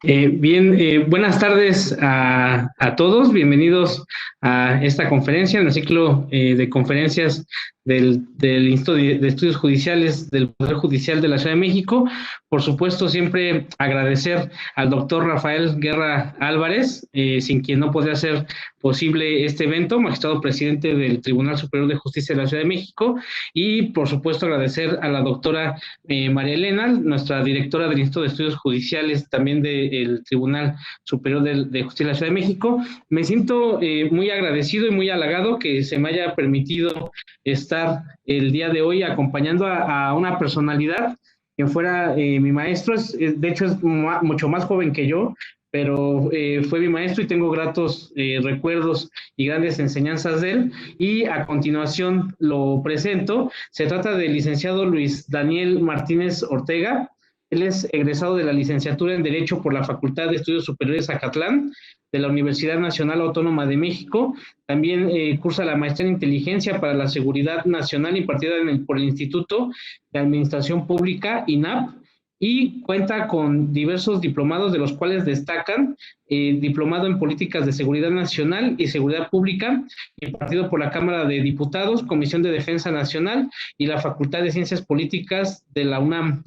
Buenas tardes a todos, bienvenidos a esta conferencia, en el ciclo de conferencias del Instituto de Estudios Judiciales del Poder Judicial de la Ciudad de México. Por supuesto, siempre agradecer al doctor Rafael Guerra Álvarez, sin quien no podría ser posible este evento, magistrado presidente del Tribunal Superior de Justicia de la Ciudad de México, y por supuesto agradecer a la doctora María Elena, nuestra directora del Instituto de Estudios Judiciales, también del Tribunal Superior de Justicia de la Ciudad de México. Me siento muy agradecido y muy halagado que se me haya permitido estar el día de hoy acompañando a una personalidad que fuera mi maestro. De hecho, es mucho más joven que yo, pero fue mi maestro y tengo gratos recuerdos y grandes enseñanzas de él. Y a continuación lo presento. Se trata del licenciado Luis Daniel Martínez Ortega. Él es egresado de la licenciatura en Derecho por la Facultad de Estudios Superiores Zacatlán de la Universidad Nacional Autónoma de México. También cursa la maestría en Inteligencia para la Seguridad Nacional impartida por el Instituto de Administración Pública, INAP, y cuenta con diversos diplomados, de los cuales destacan diplomado en Políticas de Seguridad Nacional y Seguridad Pública, impartido por la Cámara de Diputados, Comisión de Defensa Nacional y la Facultad de Ciencias Políticas de la UNAM.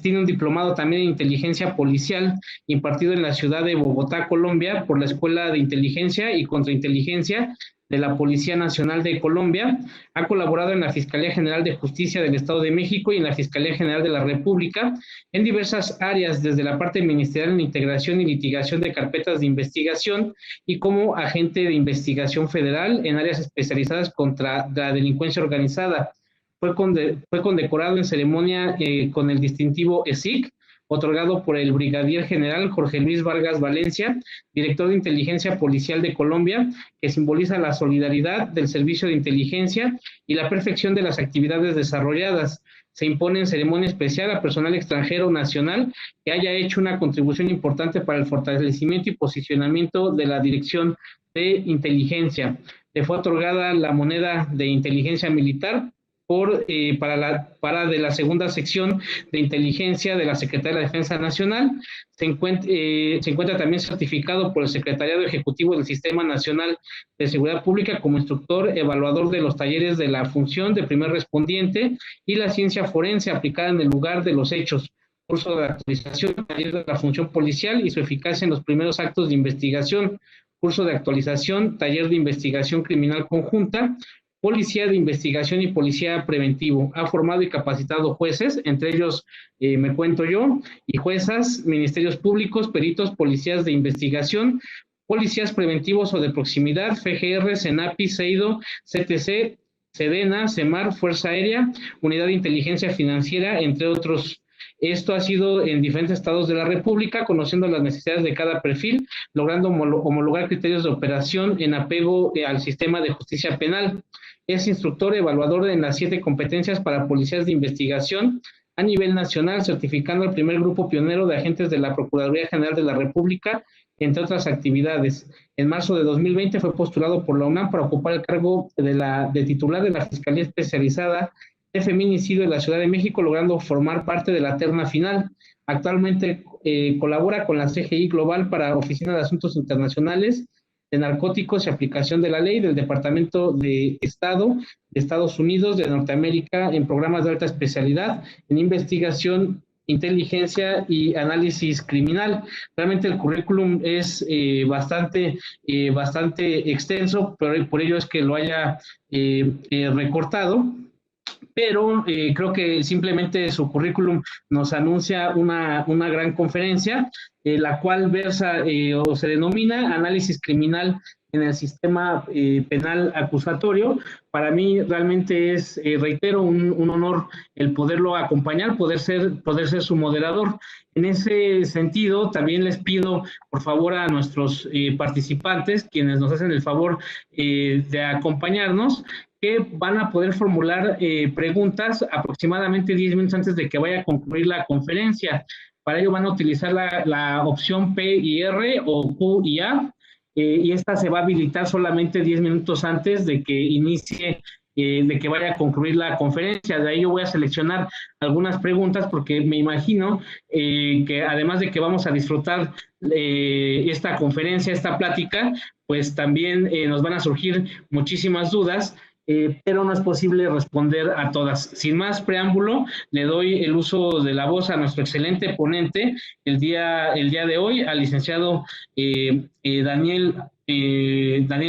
Tiene un diplomado también en inteligencia policial impartido en la ciudad de Bogotá, Colombia, por la Escuela de Inteligencia y Contrainteligencia de la Policía Nacional de Colombia. Ha colaborado en la Fiscalía General de Justicia del Estado de México y en la Fiscalía General de la República en diversas áreas, desde la parte ministerial en integración y litigación de carpetas de investigación y como agente de investigación federal en áreas especializadas contra la delincuencia organizada. Fue condecorado en ceremonia con el distintivo ESIC, otorgado por el brigadier general Jorge Luis Vargas Valencia, director de inteligencia policial de Colombia, que simboliza la solidaridad del servicio de inteligencia y la perfección de las actividades desarrolladas. Se impone en ceremonia especial a personal extranjero o nacional que haya hecho una contribución importante para el fortalecimiento y posicionamiento de la dirección de inteligencia. Le fue otorgada la moneda de inteligencia militar para de la segunda sección de inteligencia de la Secretaría de la Defensa Nacional. Se encuentra también certificado por el Secretariado Ejecutivo del Sistema Nacional de Seguridad Pública como instructor evaluador de los talleres de la función de primer respondiente y la ciencia forense aplicada en el lugar de los hechos, curso de actualización, taller de la función policial y su eficacia en los primeros actos de investigación, curso de actualización, taller de investigación criminal conjunta, policía de investigación y policía preventivo. Ha formado y capacitado jueces, entre ellos me cuento yo, y juezas, ministerios públicos, peritos, policías de investigación, policías preventivos o de proximidad, FGR, CENAPI, CEIDO, CTC, SEDENA, CEMAR, Fuerza Aérea, Unidad de Inteligencia Financiera, entre otros. Esto ha sido en diferentes estados de la República, conociendo las necesidades de cada perfil, logrando homologar criterios de operación en apego al sistema de justicia penal. Es instructor evaluador en las 7 competencias para policías de investigación a nivel nacional, certificando al primer grupo pionero de agentes de la Procuraduría General de la República, entre otras actividades. En marzo de 2020 fue postulado por la UNAM para ocupar el cargo de titular de la Fiscalía Especializada de Feminicidio de la Ciudad de México, logrando formar parte de la terna final. Actualmente colabora con la CGI Global para Oficina de Asuntos Internacionales de Narcóticos y Aplicación de la Ley del Departamento de Estado de Estados Unidos de Norteamérica en programas de alta especialidad en investigación, inteligencia y análisis criminal. Realmente el currículum es bastante extenso, pero por ello es que lo haya recortado, pero creo que simplemente su currículum nos anuncia una gran conferencia, la cual versa o se denomina Análisis Criminal en el Sistema Penal Acusatorio. Para mí realmente es, reitero, un honor el poderlo acompañar, poder ser su moderador. En ese sentido, también les pido, por favor, a nuestros participantes, quienes nos hacen el favor de acompañarnos, que van a poder formular preguntas aproximadamente 10 minutos antes de que vaya a concluir la conferencia. Para ello van a utilizar la opción P y R o Q y A, y esta se va a habilitar solamente 10 minutos antes de que inicie de que vaya a concluir la conferencia. De ahí yo voy a seleccionar algunas preguntas porque me imagino que además de que vamos a disfrutar esta conferencia, esta plática, pues también nos van a surgir muchísimas dudas, pero no es posible responder a todas. Sin más preámbulo, le doy el uso de la voz a nuestro excelente ponente el día de hoy, al licenciado Daniel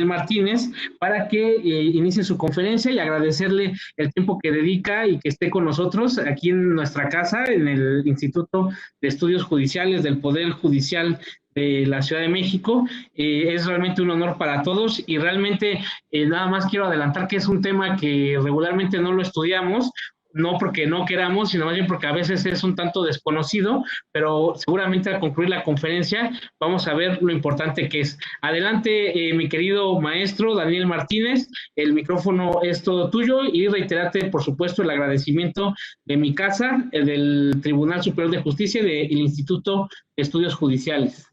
Martínez, para que inicie su conferencia y agradecerle el tiempo que dedica y que esté con nosotros aquí en nuestra casa, en el Instituto de Estudios Judiciales del Poder Judicial de la Ciudad de México. Es realmente un honor para todos y realmente nada más quiero adelantar que es un tema que regularmente no lo estudiamos, no porque no queramos, sino más bien porque a veces es un tanto desconocido, pero seguramente al concluir la conferencia vamos a ver lo importante que es. Adelante, mi querido maestro Daniel Martínez, el micrófono es todo tuyo y reiterarte, por supuesto, el agradecimiento de mi casa, del Tribunal Superior de Justicia y del Instituto de Estudios Judiciales.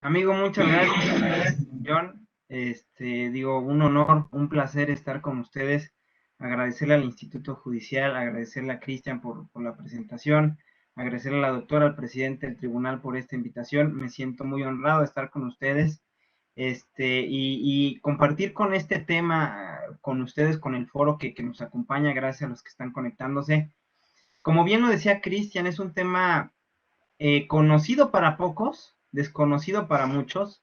Amigo, muchas gracias, John. Digo, un honor, un placer estar con ustedes. Agradecerle al Instituto Judicial, agradecerle a Cristian por la presentación, agradecerle a la doctora, al presidente del tribunal por esta invitación. Me siento muy honrado de estar con ustedes y compartir con este tema con ustedes, con el foro que nos acompaña, gracias a los que están conectándose. Como bien lo decía Cristian, es un tema conocido para pocos, desconocido para muchos.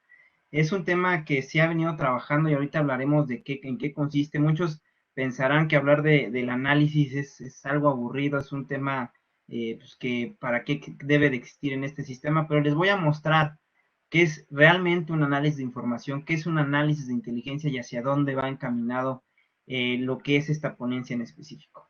Es un tema que se ha venido trabajando y ahorita hablaremos de en qué consiste. Muchos pensarán que hablar del análisis es algo aburrido, es un tema pues que para qué debe de existir en este sistema, pero les voy a mostrar qué es realmente un análisis de información, qué es un análisis de inteligencia y hacia dónde va encaminado lo que es esta ponencia en específico.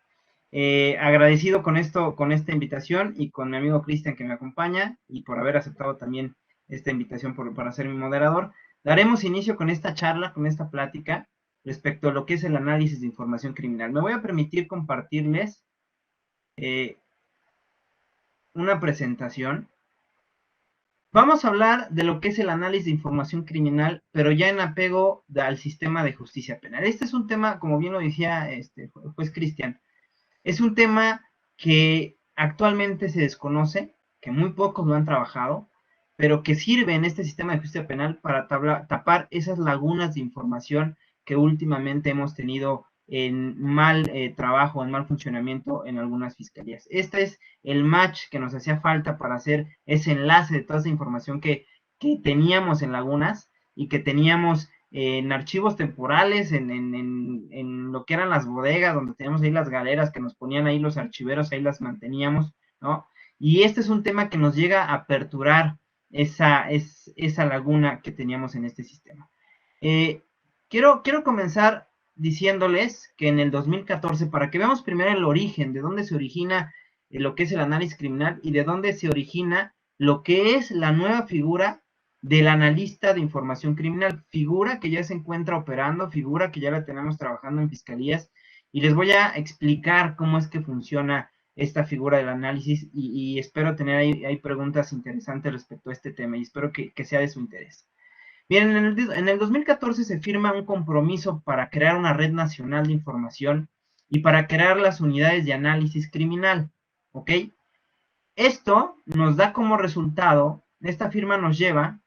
Agradecido con esto, con esta invitación y con mi amigo Cristian que me acompaña y por haber aceptado también esta invitación para ser mi moderador. Daremos inicio con esta charla, con esta plática respecto a lo que es el análisis de información criminal. Me voy a permitir compartirles una presentación. Vamos a hablar de lo que es el análisis de información criminal, pero ya en apego al sistema de justicia penal. Este es un tema, como bien lo decía juez Cristian, es un tema que actualmente se desconoce, que muy pocos lo han trabajado, pero que sirve en este sistema de justicia penal para tapar esas lagunas de información que últimamente hemos tenido en mal trabajo, en mal funcionamiento en algunas fiscalías. Este es el match que nos hacía falta para hacer ese enlace de toda esa información que teníamos en lagunas y que teníamos en archivos temporales, en lo que eran las bodegas, donde teníamos ahí las galeras que nos ponían ahí los archiveros, ahí las manteníamos, ¿no? Y este es un tema que nos llega a aperturar esa laguna que teníamos en este sistema. Quiero comenzar diciéndoles que en el 2014, para que veamos primero el origen, de dónde se origina lo que es el análisis criminal y de dónde se origina lo que es la nueva figura del analista de información criminal, figura que ya se encuentra operando, figura que ya la tenemos trabajando en fiscalías, y les voy a explicar cómo es que funciona esta figura del análisis, y espero tener ahí preguntas interesantes respecto a este tema, y espero que sea de su interés. Bien, en el 2014 se firma un compromiso para crear una red nacional de información y para crear las unidades de análisis criminal, ¿ok? Esto nos da como resultado, esta firma nos lleva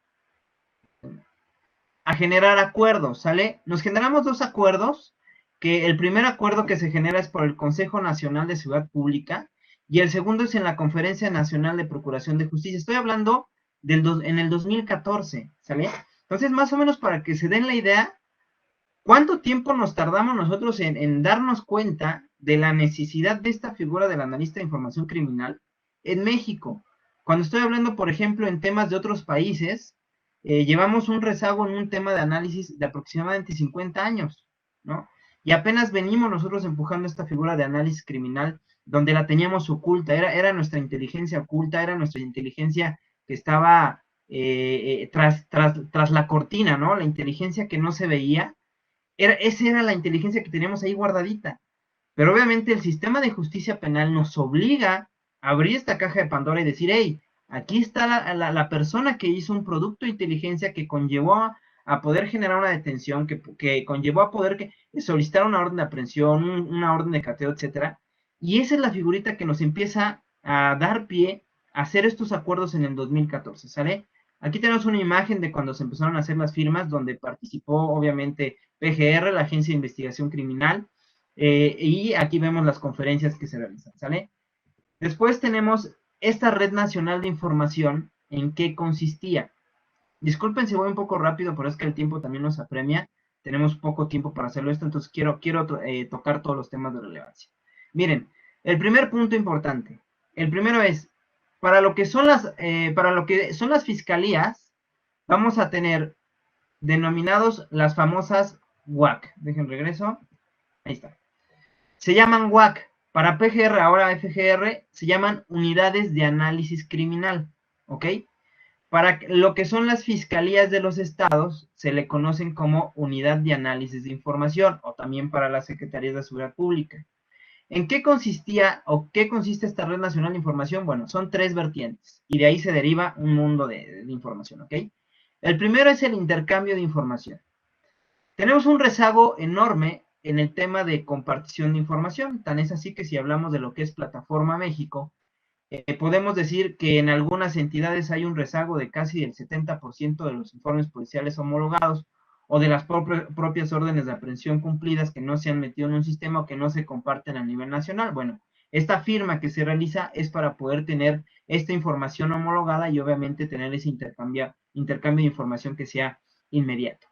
a generar acuerdos, ¿sale? Nos generamos dos acuerdos, que el primer acuerdo que se genera es por el Consejo Nacional de Seguridad Pública y el segundo es en la Conferencia Nacional de Procuración de Justicia. Estoy hablando en el 2014, ¿sale? Entonces, más o menos para que se den la idea, ¿cuánto tiempo nos tardamos nosotros en darnos cuenta de la necesidad de esta figura del analista de información criminal en México? Cuando estoy hablando, por ejemplo, en temas de otros países, llevamos un rezago en un tema de análisis de aproximadamente 50 años, ¿no? Y apenas venimos nosotros empujando esta figura de análisis criminal donde la teníamos oculta, era nuestra inteligencia oculta, era nuestra inteligencia que estaba tras la cortina, ¿no? La inteligencia que no se veía, esa era la inteligencia que teníamos ahí guardadita. Pero obviamente el sistema de justicia penal nos obliga a abrir esta caja de Pandora y decir, hey, aquí está la persona que hizo un producto de inteligencia que conllevó a poder generar una detención que conllevó a poder solicitar una orden de aprehensión, una orden de cateo, etcétera. Y esa es la figurita que nos empieza a dar pie a hacer estos acuerdos en el 2014, ¿sale? Aquí tenemos una imagen de cuando se empezaron a hacer las firmas, donde participó obviamente PGR, la Agencia de Investigación Criminal, y aquí vemos las conferencias que se realizan, ¿sale? Después tenemos esta Red Nacional de Información, ¿en qué consistía? Disculpen si voy un poco rápido, pero es que el tiempo también nos apremia. Tenemos poco tiempo para hacerlo esto, entonces quiero tocar todos los temas de relevancia. Miren, el primer punto importante. El primero es, para lo que son las fiscalías, vamos a tener denominados las famosas WAC. Dejen regreso. Ahí está. Se llaman WAC. Para PGR, ahora FGR, se llaman unidades de análisis criminal. ¿Ok? Para lo que son las fiscalías de los estados, se le conocen como unidad de análisis de información, o también para las secretarías de seguridad pública. ¿En qué consistía o qué consiste esta Red Nacional de Información? Bueno, son 3 vertientes, y de ahí se deriva un mundo de información, ¿ok? El primero es el intercambio de información. Tenemos un rezago enorme en el tema de compartición de información, tan es así que si hablamos de lo que es Plataforma México, podemos decir que en algunas entidades hay un rezago de casi el 70% de los informes policiales homologados o de las propias órdenes de aprehensión cumplidas que no se han metido en un sistema o que no se comparten a nivel nacional. Bueno, esta firma que se realiza es para poder tener esta información homologada y obviamente tener ese intercambio de información que sea inmediato.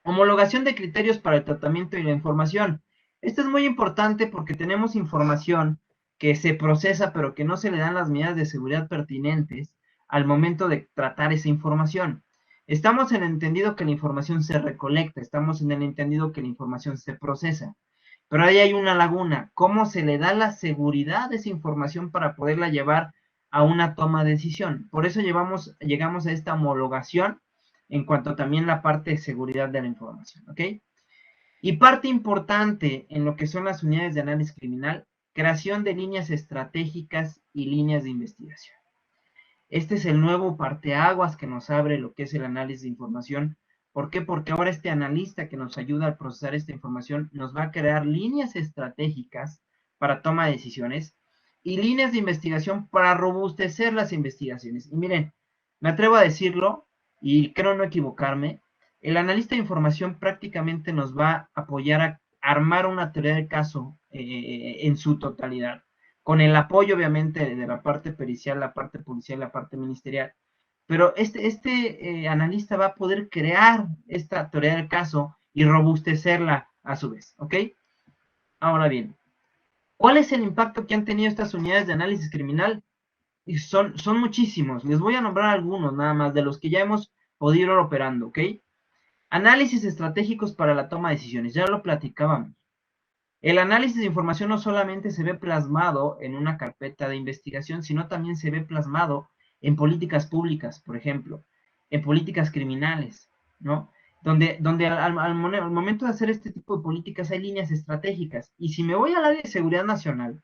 Homologación de criterios para el tratamiento y la información. Esto es muy importante porque tenemos información que se procesa pero que no se le dan las medidas de seguridad pertinentes al momento de tratar esa información. Estamos en el entendido que la información se recolecta, estamos en el entendido que la información se procesa, pero ahí hay una laguna. ¿Cómo se le da la seguridad de esa información para poderla llevar a una toma de decisión? Por eso llegamos a esta homologación en cuanto también la parte de seguridad de la información, ¿ok? Y parte importante en lo que son las unidades de análisis criminal, creación de líneas estratégicas y líneas de investigación. Este es el nuevo parteaguas que nos abre lo que es el análisis de información. ¿Por qué? Porque ahora este analista que nos ayuda a procesar esta información nos va a crear líneas estratégicas para toma de decisiones y líneas de investigación para robustecer las investigaciones. Y miren, me atrevo a decirlo y creo no equivocarme, el analista de información prácticamente nos va a apoyar a armar una teoría del caso en su totalidad, con el apoyo obviamente de la parte pericial, la parte policial, la parte ministerial, pero este analista va a poder crear esta teoría del caso y robustecerla a su vez, ¿ok? Ahora bien, ¿cuál es el impacto que han tenido estas unidades de análisis criminal? Y son muchísimos, les voy a nombrar algunos nada más de los que ya hemos podido ir operando, ¿ok? Análisis estratégicos para la toma de decisiones, ya lo platicábamos. El análisis de información no solamente se ve plasmado en una carpeta de investigación, sino también se ve plasmado en políticas públicas, por ejemplo, en políticas criminales, ¿no? Donde al momento de hacer este tipo de políticas hay líneas estratégicas. Y si me voy al área de seguridad nacional,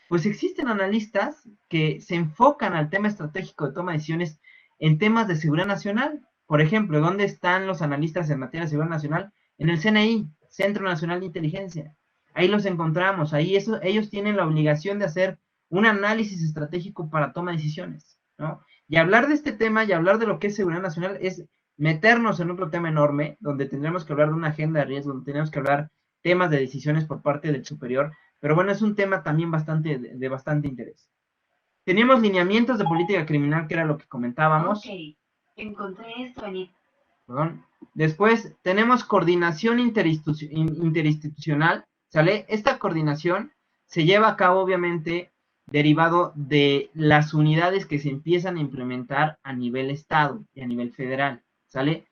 pues existen analistas que se enfocan al tema estratégico de toma de decisiones en temas de seguridad nacional. Por ejemplo, ¿dónde están los analistas en materia de seguridad nacional? En el CNI, Centro Nacional de Inteligencia. Ahí los encontramos, ahí ellos tienen la obligación de hacer un análisis estratégico para toma de decisiones, ¿no? Y hablar de este tema y hablar de lo que es seguridad nacional es meternos en otro tema enorme, donde tendremos que hablar de una agenda de riesgo, donde tenemos que hablar temas de decisiones por parte del superior, pero bueno, es un tema también de bastante interés. Teníamos lineamientos de política criminal, que era lo que comentábamos. Ok, encontré esto en... Perdón. Después tenemos coordinación interinstitucional, ¿sale? Esta coordinación se lleva a cabo, obviamente, derivado de las unidades que se empiezan a implementar a nivel estado y a nivel federal, ¿sale?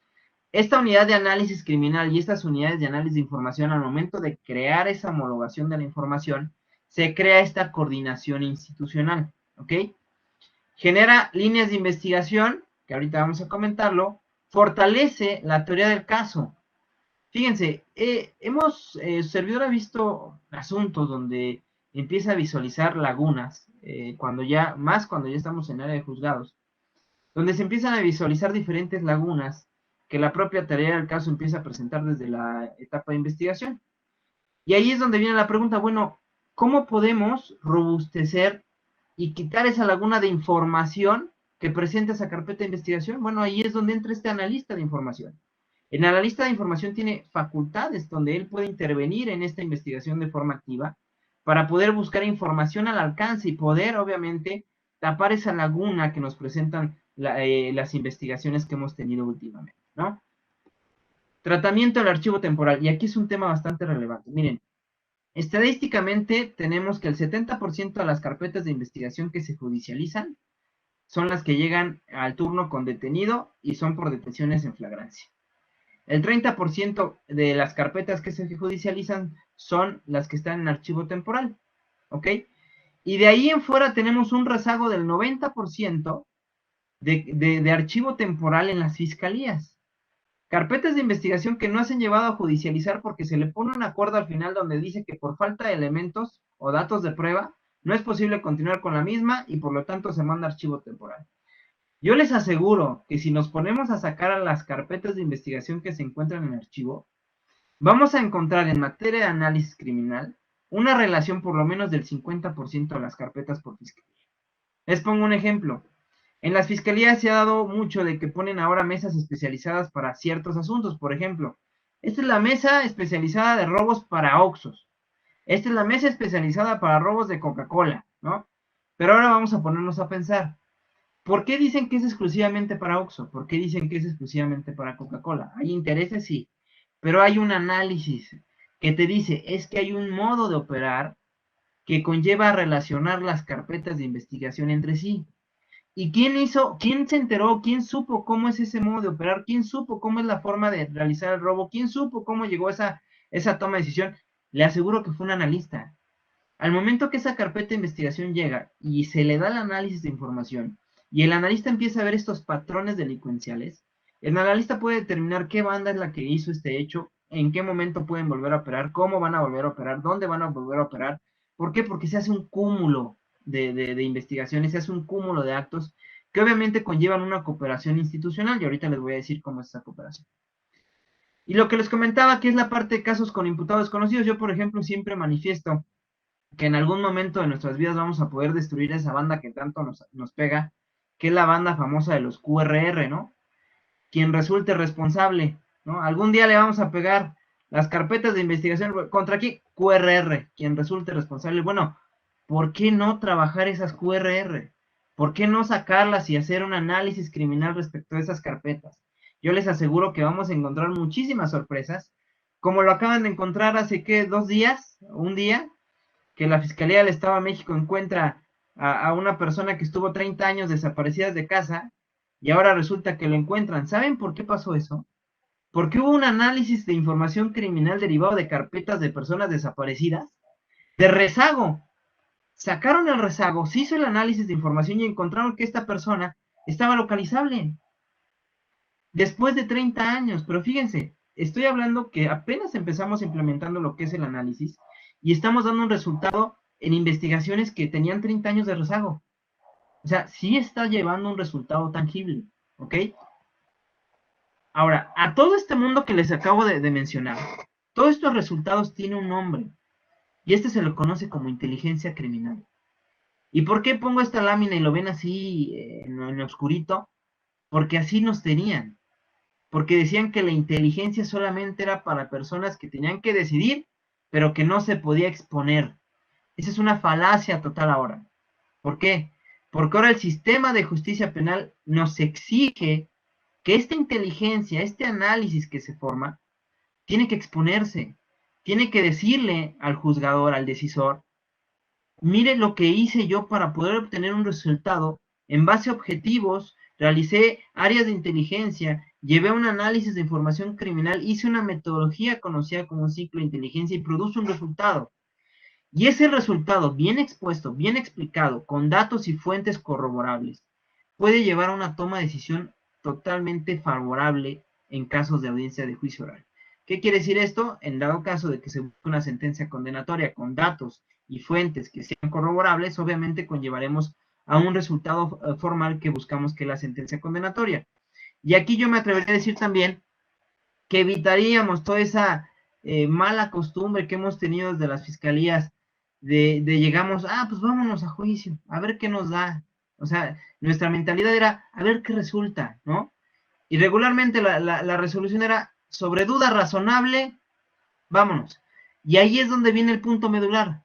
Esta unidad de análisis criminal y estas unidades de análisis de información, al momento de crear esa homologación de la información, se crea esta coordinación institucional, ¿ok? Genera líneas de investigación, que ahorita vamos a comentarlo, fortalece la teoría del caso. Fíjense, servidor ha visto asuntos donde empieza a visualizar lagunas, cuando ya estamos en área de juzgados, donde se empiezan a visualizar diferentes lagunas que la propia tarea del caso empieza a presentar desde la etapa de investigación. Y ahí es donde viene la pregunta, bueno, ¿cómo podemos robustecer y quitar esa laguna de información que presenta esa carpeta de investigación? Bueno, ahí es donde entra este analista de información. El analista de información tiene facultades donde él puede intervenir en esta investigación de forma activa para poder buscar información al alcance y poder, obviamente, tapar esa laguna que nos presentan las investigaciones que hemos tenido últimamente, ¿no? Tratamiento del archivo temporal, y aquí es un tema bastante relevante. Miren, estadísticamente tenemos que el 70% de las carpetas de investigación que se judicializan son las que llegan al turno con detenido y son por detenciones en flagrancia. El 30% de las carpetas que se judicializan son las que están en archivo temporal, ¿ok? Y de ahí en fuera tenemos un rezago del 90% de archivo temporal en las fiscalías. Carpetas de investigación que no se han llevado a judicializar porque se le pone un acuerdo al final donde dice que por falta de elementos o datos de prueba no es posible continuar con la misma y por lo tanto se manda archivo temporal. Yo les aseguro que si nos ponemos a sacar a las carpetas de investigación que se encuentran en archivo, vamos a encontrar en materia de análisis criminal una relación por lo menos del 50% de las carpetas por fiscalía. Les pongo un ejemplo. En las fiscalías se ha dado mucho de que ponen ahora mesas especializadas para ciertos asuntos. Por ejemplo, esta es la mesa especializada de robos para Oxxos. Esta es la mesa especializada para robos de Coca-Cola, ¿no? Pero ahora vamos a ponernos a pensar. ¿Por qué dicen que es exclusivamente para Oxxo? ¿Por qué dicen que es exclusivamente para Coca-Cola? ¿Hay intereses? Sí. Pero hay un análisis que te dice, es que hay un modo de operar que conlleva a relacionar las carpetas de investigación entre sí. ¿Y quién se enteró, quién supo cómo es ese modo de operar? ¿Quién supo cómo es la forma de realizar el robo? ¿Quién supo cómo llegó esa toma de decisión? Le aseguro que fue un analista. Al momento que esa carpeta de investigación llega y se le da el análisis de información y el analista empieza a ver estos patrones delincuenciales, el analista puede determinar qué banda es la que hizo este hecho, en qué momento pueden volver a operar, cómo van a volver a operar, dónde van a volver a operar. ¿Por qué? Porque se hace un cúmulo de investigaciones, se hace un cúmulo de actos que obviamente conllevan una cooperación institucional y ahorita les voy a decir cómo es esa cooperación. Y lo que les comentaba, que es la parte de casos con imputados desconocidos, yo por ejemplo siempre manifiesto que en algún momento de nuestras vidas vamos a poder destruir esa banda que tanto nos pega, que es la banda famosa de los QRR, ¿no? Quien resulte responsable, ¿no? Algún día le vamos a pegar las carpetas de investigación, ¿contra qué? QRR, quien resulte responsable. Bueno, ¿por qué no trabajar esas QRR? ¿Por qué no sacarlas y hacer un análisis criminal respecto a esas carpetas? Yo les aseguro que vamos a encontrar muchísimas sorpresas, como lo acaban de encontrar hace, ¿qué? 2 días, un día, que la Fiscalía del Estado de México encuentra a una persona que estuvo 30 años desaparecida de casa y ahora resulta que lo encuentran. ¿Saben por qué pasó eso? Porque hubo un análisis de información criminal derivado de carpetas de personas desaparecidas, de rezago. Sacaron el rezago, se hizo el análisis de información y encontraron que esta persona estaba localizable. Después de 30 años, pero fíjense, estoy hablando que apenas empezamos implementando lo que es el análisis y estamos dando un resultado en investigaciones que tenían 30 años de rezago. O sea, sí está llevando un resultado tangible, ¿ok? Ahora, a todo este mundo que les acabo de mencionar, todos estos resultados tienen un nombre y este se lo conoce como inteligencia criminal. ¿Y por qué pongo esta lámina y lo ven así en oscurito? Porque así nos tenían. Porque decían que la inteligencia solamente era para personas que tenían que decidir, pero que no se podía exponer. Esa es una falacia total ahora. ¿Por qué? Porque ahora el sistema de justicia penal nos exige que esta inteligencia, este análisis que se forma, tiene que exponerse, tiene que decirle al juzgador, al decisor, mire lo que hice yo para poder obtener un resultado en base a objetivos, realicé áreas de inteligencia, llevé un análisis de información criminal, hice una metodología conocida como un ciclo de inteligencia y produce un resultado. Y ese resultado bien expuesto, bien explicado, con datos y fuentes corroborables, puede llevar a una toma de decisión totalmente favorable en casos de audiencia de juicio oral. ¿Qué quiere decir esto? En dado caso de que se busque una sentencia condenatoria con datos y fuentes que sean corroborables, obviamente conllevaremos a un resultado formal que buscamos que es la sentencia condenatoria. Y aquí yo me atrevería a decir también que evitaríamos toda esa mala costumbre que hemos tenido desde las fiscalías de llegamos, pues vámonos a juicio, a ver qué nos da. O sea, nuestra mentalidad era a ver qué resulta, ¿no? Y regularmente la resolución era sobre duda razonable, vámonos. Y ahí es donde viene el punto medular.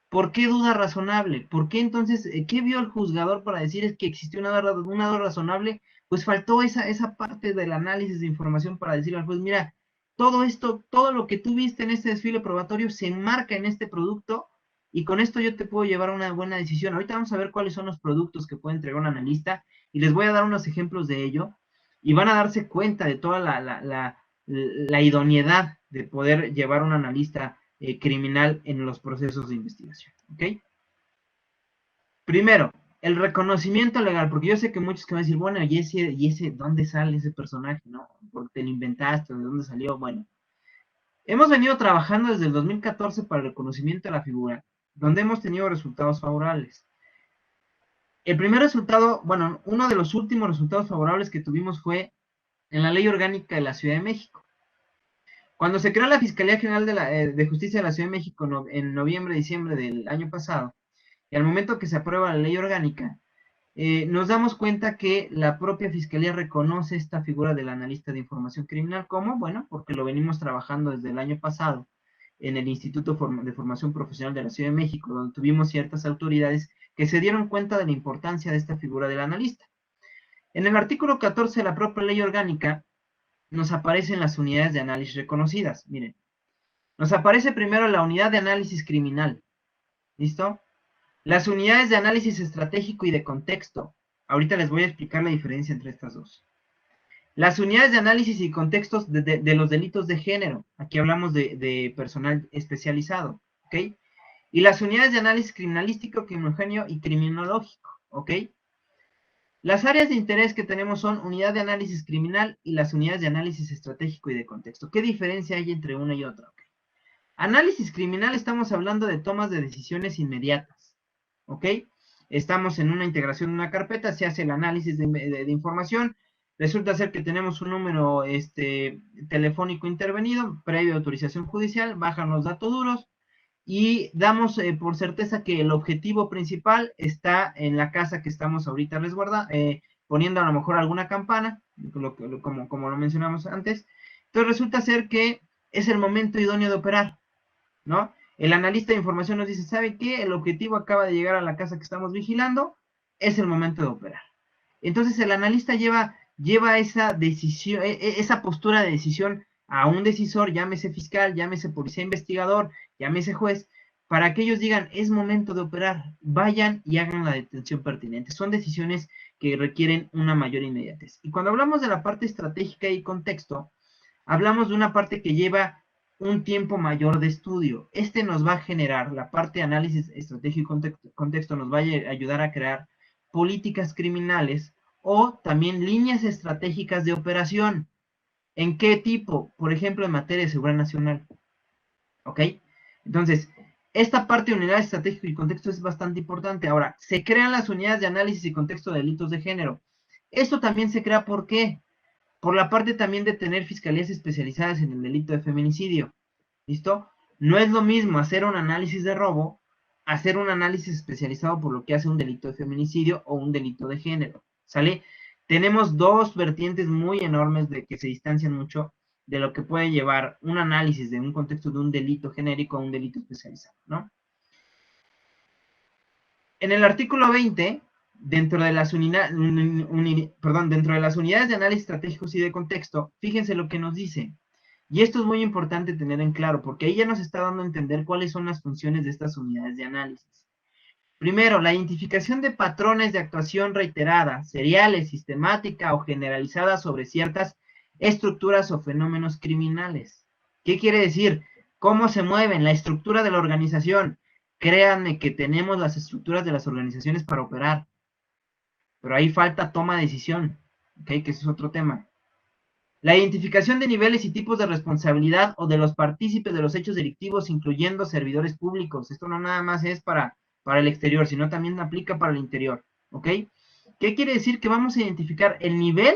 ¿Por qué duda razonable? ¿Por qué entonces, qué vio el juzgador para decir es que existió una duda razonable? Pues faltó esa parte del análisis de información para decirle al juez, mira, todo esto, todo lo que tú viste en este desfile probatorio se enmarca en este producto y con esto yo te puedo llevar a una buena decisión. Ahorita vamos a ver cuáles son los productos que puede entregar un analista y les voy a dar unos ejemplos de ello y van a darse cuenta de toda la idoneidad de poder llevar un analista criminal en los procesos de investigación. ¿Ok? Primero, el reconocimiento legal, porque yo sé que muchos que van a decir, bueno, ¿y ese dónde sale ese personaje? ¿No? Porque te lo inventaste, ¿de dónde salió? Bueno, hemos venido trabajando desde el 2014 para el reconocimiento de la figura, donde hemos tenido resultados favorables. El primer resultado, bueno, uno de los últimos resultados favorables que tuvimos fue en la Ley Orgánica de la Ciudad de México. Cuando se creó la Fiscalía General de Justicia de la Ciudad de México en noviembre, diciembre del año pasado, y al momento que se aprueba la ley orgánica, nos damos cuenta que la propia Fiscalía reconoce esta figura del analista de información criminal. ¿Cómo? Bueno, porque lo venimos trabajando desde el año pasado en el Instituto de Formación Profesional de la Ciudad de México, donde tuvimos ciertas autoridades que se dieron cuenta de la importancia de esta figura del analista. En el artículo 14 de la propia ley orgánica, nos aparecen las unidades de análisis reconocidas. Miren, nos aparece primero la unidad de análisis criminal. ¿Listo? Las unidades de análisis estratégico y de contexto. Ahorita les voy a explicar la diferencia entre estas dos. Las unidades de análisis y contextos de los delitos de género. Aquí hablamos de personal especializado. ¿Ok? Y las unidades de análisis criminalístico, criminogéneo y criminológico. ¿Ok? Las áreas de interés que tenemos son unidad de análisis criminal y las unidades de análisis estratégico y de contexto. ¿Qué diferencia hay entre una y otra? Okay. Análisis criminal, estamos hablando de tomas de decisiones inmediatas. ¿Ok? Estamos en una integración de una carpeta, se hace el análisis de información, resulta ser que tenemos un número telefónico intervenido, previa autorización judicial, bajan los datos duros, y damos por certeza que el objetivo principal está en la casa que estamos ahorita poniendo a lo mejor alguna campana, como lo mencionamos antes. Entonces resulta ser que es el momento idóneo de operar, ¿no? El analista de información nos dice, ¿sabe qué? El objetivo acaba de llegar a la casa que estamos vigilando, es el momento de operar. Entonces el analista lleva esa decisión, esa postura de decisión a un decisor, llámese fiscal, llámese policía investigador, llámese juez, para que ellos digan, es momento de operar, vayan y hagan la detención pertinente. Son decisiones que requieren una mayor inmediatez. Y cuando hablamos de la parte estratégica y contexto, hablamos de una parte que lleva un tiempo mayor de estudio. Nos va a generar, la parte de análisis estratégico y contexto nos va a ayudar a crear políticas criminales o también líneas estratégicas de operación. ¿En qué tipo? Por ejemplo, en materia de seguridad nacional. ¿Ok? Entonces, esta parte de unidad estratégica y contexto es bastante importante. Ahora, se crean las unidades de análisis y contexto de delitos de género. Esto también se crea, ¿por qué? Por la parte también de tener fiscalías especializadas en el delito de feminicidio. ¿Listo? No es lo mismo hacer un análisis de robo, hacer un análisis especializado por lo que hace un delito de feminicidio o un delito de género. ¿Sale? Tenemos dos vertientes muy enormes de que se distancian mucho de lo que puede llevar un análisis de un contexto de un delito genérico a un delito especializado, ¿no? En el artículo 20, dentro de las unidades de análisis estratégicos y de contexto, fíjense lo que nos dice. Y esto es muy importante tener en claro, porque ahí ya nos está dando a entender cuáles son las funciones de estas unidades de análisis. Primero, la identificación de patrones de actuación reiterada, seriales, sistemática o generalizada sobre ciertas estructuras o fenómenos criminales. ¿Qué quiere decir? ¿Cómo se mueven? La estructura de la organización. Créanme que tenemos las estructuras de las organizaciones para operar, pero ahí falta toma de decisión, ¿ok? Que ese es otro tema. La identificación de niveles y tipos de responsabilidad o de los partícipes de los hechos delictivos, incluyendo servidores públicos. Esto no nada más es para el exterior, sino también aplica para el interior, ¿ok? ¿Qué quiere decir? Que vamos a identificar el nivel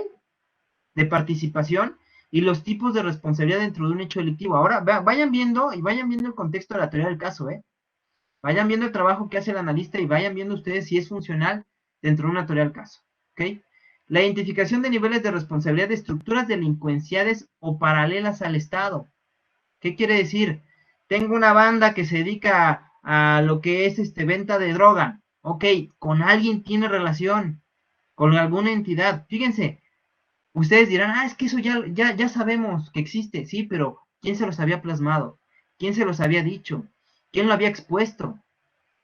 de participación y los tipos de responsabilidad dentro de un hecho delictivo. Ahora, vayan viendo el contexto de la teoría del caso, Vayan viendo el trabajo que hace el analista y vayan viendo ustedes si es funcional dentro de una teoría del caso, ¿ok? La identificación de niveles de responsabilidad de estructuras delincuenciales o paralelas al Estado. ¿Qué quiere decir? Tengo una banda que se dedica a lo que es venta de droga. Ok, con alguien tiene relación, con alguna entidad. Fíjense, ustedes dirán, es que eso ya sabemos que existe, sí, pero ¿quién se los había plasmado? ¿Quién se los había dicho? ¿Quién lo había expuesto?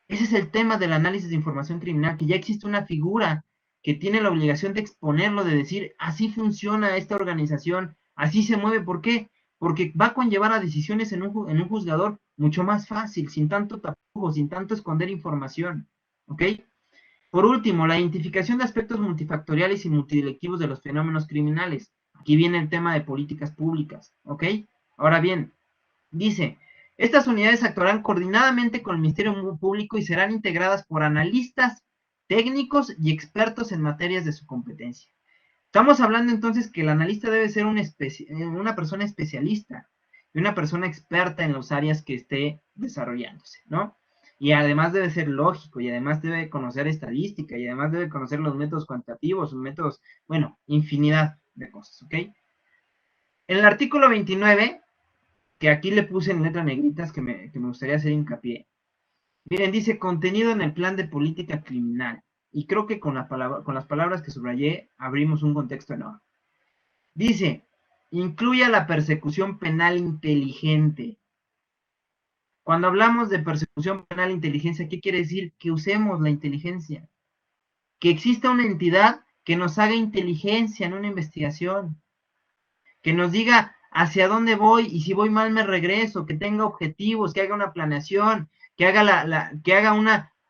Ese es el tema del análisis de información criminal, que ya existe una figura que tiene la obligación de exponerlo, de decir, así funciona esta organización, así se mueve. ¿Por qué? Porque va a conllevar a decisiones en un juzgador mucho más fácil, sin tanto tapujo, sin tanto esconder información. ¿Ok? Por último, la identificación de aspectos multifactoriales y multidelectivos de los fenómenos criminales. Aquí viene el tema de políticas públicas. ¿Ok? Ahora bien, dice, estas unidades actuarán coordinadamente con el Ministerio Público y serán integradas por analistas técnicos y expertos en materias de su competencia. Estamos hablando entonces que el analista debe ser una persona especialista y una persona experta en las áreas que esté desarrollándose, ¿no? Y además debe ser lógico, y además debe conocer estadística, y además debe conocer los métodos cuantitativos, métodos, bueno, infinidad de cosas, ¿ok? En el artículo 29, que aquí le puse en letras negritas que me gustaría hacer hincapié. Miren, dice contenido en el plan de política criminal. Y creo que con las palabras que subrayé abrimos un contexto enorme. Dice, incluye la persecución penal inteligente. Cuando hablamos de persecución penal inteligencia, ¿qué quiere decir? Que usemos la inteligencia. Que exista una entidad que nos haga inteligencia en una investigación. Que nos diga hacia dónde voy y si voy mal me regreso, que tenga objetivos, que haga una planeación, que haga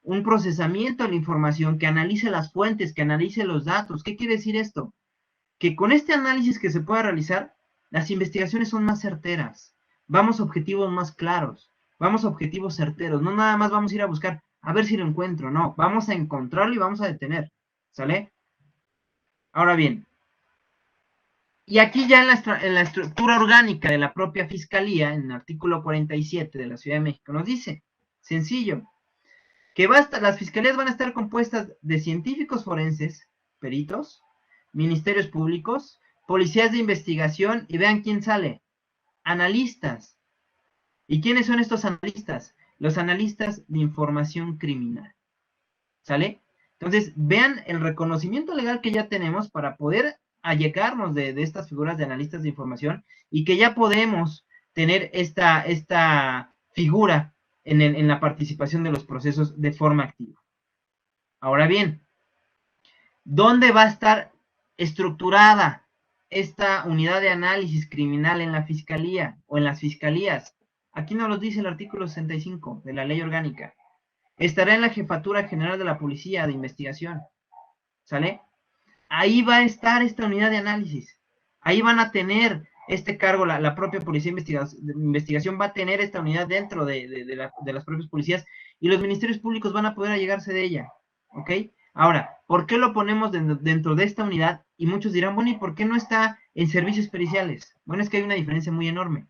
un procesamiento de la información, que analice las fuentes, que analice los datos. ¿Qué quiere decir esto? Que con este análisis que se pueda realizar, las investigaciones son más certeras, vamos a objetivos más claros, vamos a objetivos certeros, no nada más vamos a ir a buscar a ver si lo encuentro, no, vamos a encontrarlo y vamos a detener, ¿sale? Ahora bien, y aquí ya en la estructura orgánica de la propia Fiscalía, en el artículo 47 de la Ciudad de México, nos dice, sencillo, que las fiscalías van a estar compuestas de científicos forenses, peritos, ministerios públicos, policías de investigación, y vean quién sale, analistas. ¿Y quiénes son estos analistas? Los analistas de información criminal. ¿Sale? Entonces, vean el reconocimiento legal que ya tenemos para poder allegarnos de estas figuras de analistas de información y que ya podemos tener esta figura en la participación de los procesos de forma activa. Ahora bien, ¿dónde va a estar estructurada esta unidad de análisis criminal en la Fiscalía o en las fiscalías? Aquí nos lo dice el artículo 65 de la Ley Orgánica. Estará en la Jefatura General de la Policía de Investigación. ¿Sale? Ahí va a estar esta unidad de análisis. Ahí van a tener este cargo, la propia Policía de Investigación va a tener esta unidad dentro de las propias policías y los ministerios públicos van a poder allegarse de ella. ¿Ok? Ahora, ¿por qué lo ponemos dentro de esta unidad? Y muchos dirán, bueno, ¿y por qué no está en servicios periciales? Bueno, es que hay una diferencia muy enorme.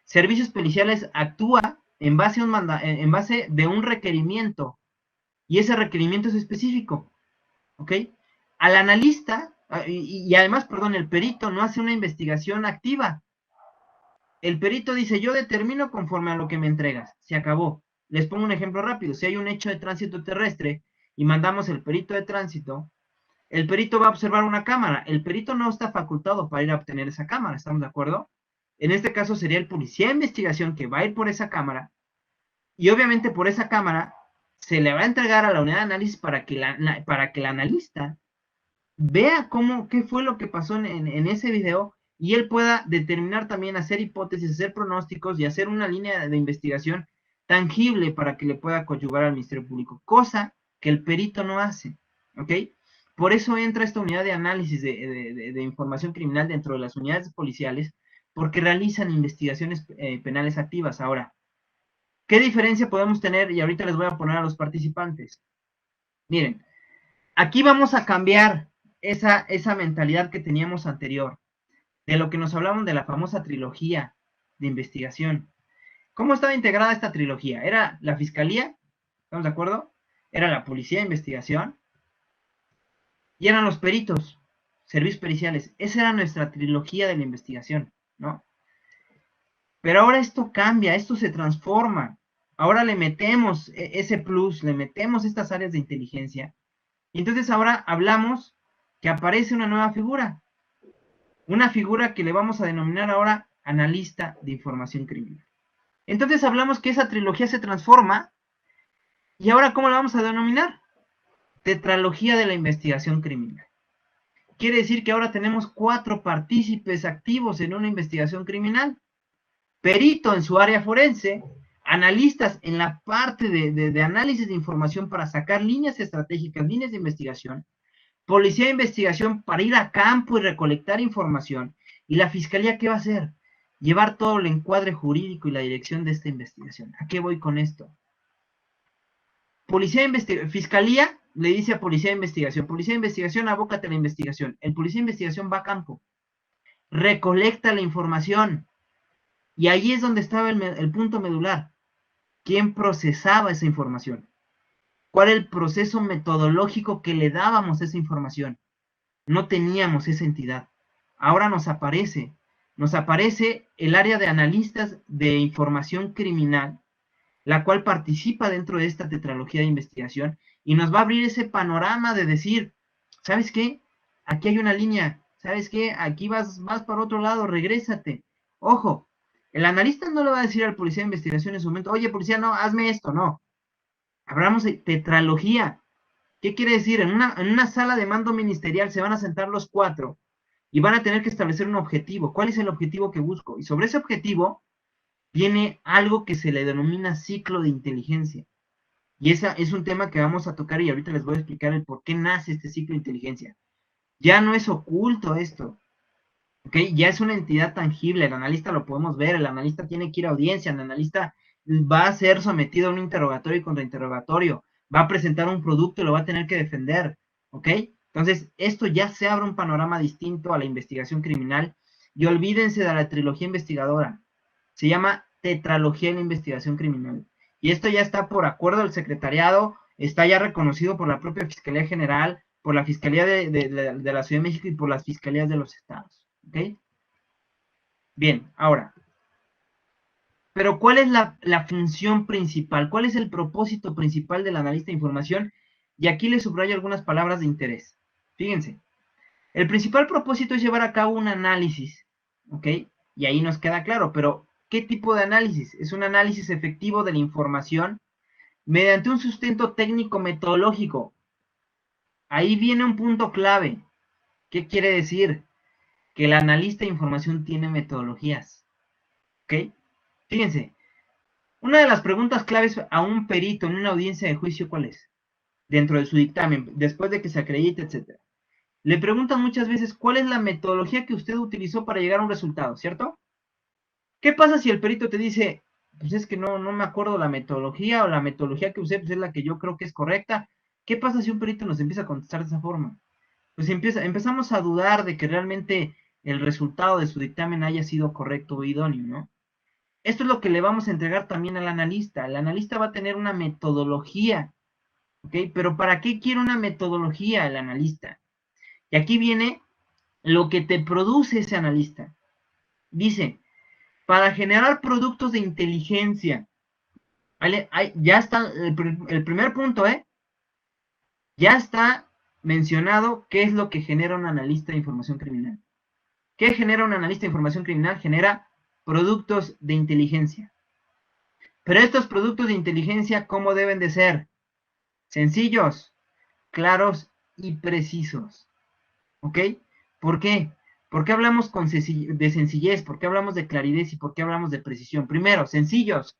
Servicios periciales actúa en base de un requerimiento, y ese requerimiento es específico, ¿ok? Al analista, y además, perdón, el perito no hace una investigación activa. El perito dice, yo determino conforme a lo que me entregas, se acabó. Les pongo un ejemplo rápido, si hay un hecho de tránsito terrestre, y mandamos el perito de tránsito, el perito va a observar una cámara, el perito no está facultado para ir a obtener esa cámara, ¿estamos de acuerdo? En este caso sería el policía de investigación que va a ir por esa cámara, y obviamente por esa cámara se le va a entregar a la unidad de análisis para que el analista vea qué fue lo que pasó en ese video, y él pueda determinar también, hacer hipótesis, hacer pronósticos y hacer una línea de investigación tangible para que le pueda coadyuvar al Ministerio Público, cosa que el perito no hace, ¿ok? Por eso entra esta unidad de análisis de información criminal dentro de las unidades policiales, porque realizan investigaciones penales activas. Ahora, ¿qué diferencia podemos tener? Y ahorita les voy a poner a los participantes. Miren, aquí vamos a cambiar esa mentalidad que teníamos anterior, de lo que nos hablaban de la famosa trilogía de investigación. ¿Cómo estaba integrada esta trilogía? Era la fiscalía, ¿estamos de acuerdo? Era la policía de investigación y eran los peritos, servicios periciales. Esa era nuestra trilogía de la investigación, ¿no? Pero ahora esto cambia, esto se transforma. Ahora le metemos ese plus, le metemos estas áreas de inteligencia. Y entonces ahora hablamos que aparece una figura que le vamos a denominar ahora analista de información criminal. Entonces hablamos que esa trilogía se transforma, y ahora ¿cómo la vamos a denominar? Tetralogía de la investigación criminal. Quiere decir que ahora tenemos 4 partícipes activos en una investigación criminal: perito en su área forense, analistas en la parte de análisis de información para sacar líneas estratégicas, líneas de investigación, policía de investigación para ir a campo y recolectar información, y la fiscalía, ¿qué va a hacer? Llevar todo el encuadre jurídico y la dirección de esta investigación. ¿A qué voy con esto? Fiscalía le dice a policía de investigación, abócate a la investigación. El policía de investigación va a campo, recolecta la información, y ahí es donde estaba el punto medular. ¿Quién procesaba esa información? ¿Cuál era el proceso metodológico que le dábamos a esa información? No teníamos esa entidad. Ahora nos aparece el área de analistas de información criminal, la cual participa dentro de esta tetralogía de investigación, y nos va a abrir ese panorama de decir, ¿sabes qué? Aquí hay una línea, ¿sabes qué? Aquí vas para otro lado, regrésate. Ojo, el analista no le va a decir al policía de investigación en su momento, oye, policía, no, hazme esto, no. Hablamos de tetralogía. ¿Qué quiere decir? En una sala de mando ministerial se van a sentar los 4 y van a tener que establecer un objetivo. ¿Cuál es el objetivo que busco? Y sobre ese objetivo viene algo que se le denomina ciclo de inteligencia. Y ese es un tema que vamos a tocar, y ahorita les voy a explicar el por qué nace este ciclo de inteligencia. Ya no es oculto esto, ¿ok? Ya es una entidad tangible, el analista lo podemos ver, el analista tiene que ir a audiencia, el analista va a ser sometido a un interrogatorio y contrainterrogatorio, va a presentar un producto y lo va a tener que defender, ¿ok? Entonces, esto ya se abre un panorama distinto a la investigación criminal, y olvídense de la trilogía investigadora. Se llama tetralogía en la investigación criminal. Y esto ya está por acuerdo del secretariado, está ya reconocido por la propia Fiscalía General, por la Fiscalía de la Ciudad de México y por las Fiscalías de los estados. ¿Ok? Bien, ahora, pero ¿cuál es la función principal? ¿Cuál es el propósito principal del analista de información? Y aquí les subrayo algunas palabras de interés. Fíjense, el principal propósito es llevar a cabo un análisis, ¿ok? Y ahí nos queda claro, pero ¿qué tipo de análisis? Es un análisis efectivo de la información mediante un sustento técnico metodológico. Ahí viene un punto clave. ¿Qué quiere decir? Que el analista de información tiene metodologías, ¿ok? Fíjense, una de las preguntas claves a un perito en una audiencia de juicio, ¿cuál es? Dentro de su dictamen, después de que se acredite, etc. Le preguntan muchas veces, ¿cuál es la metodología que usted utilizó para llegar a un resultado, ¿cierto? ¿Qué pasa si el perito te dice, pues es que no me acuerdo la metodología, o la metodología que usé pues es la que yo creo que es correcta? ¿Qué pasa si un perito nos empieza a contestar de esa forma? Pues empezamos a dudar de que realmente el resultado de su dictamen haya sido correcto o idóneo, ¿no? Esto es lo que le vamos a entregar también al analista. El analista va a tener una metodología, ¿ok? Pero ¿para qué quiere una metodología el analista? Y aquí viene lo que te produce ese analista. Dice, para generar productos de inteligencia. ¿Vale? Ya está el primer punto, ¿eh? Ya está mencionado qué es lo que genera un analista de información criminal. ¿Qué genera un analista de información criminal? Genera productos de inteligencia. Pero estos productos de inteligencia, ¿cómo deben de ser? Sencillos, claros y precisos. ¿Ok? ¿Por qué? ¿Por qué hablamos de sencillez? ¿Por qué hablamos de claridad? ¿Y por qué hablamos de precisión? Primero, sencillos,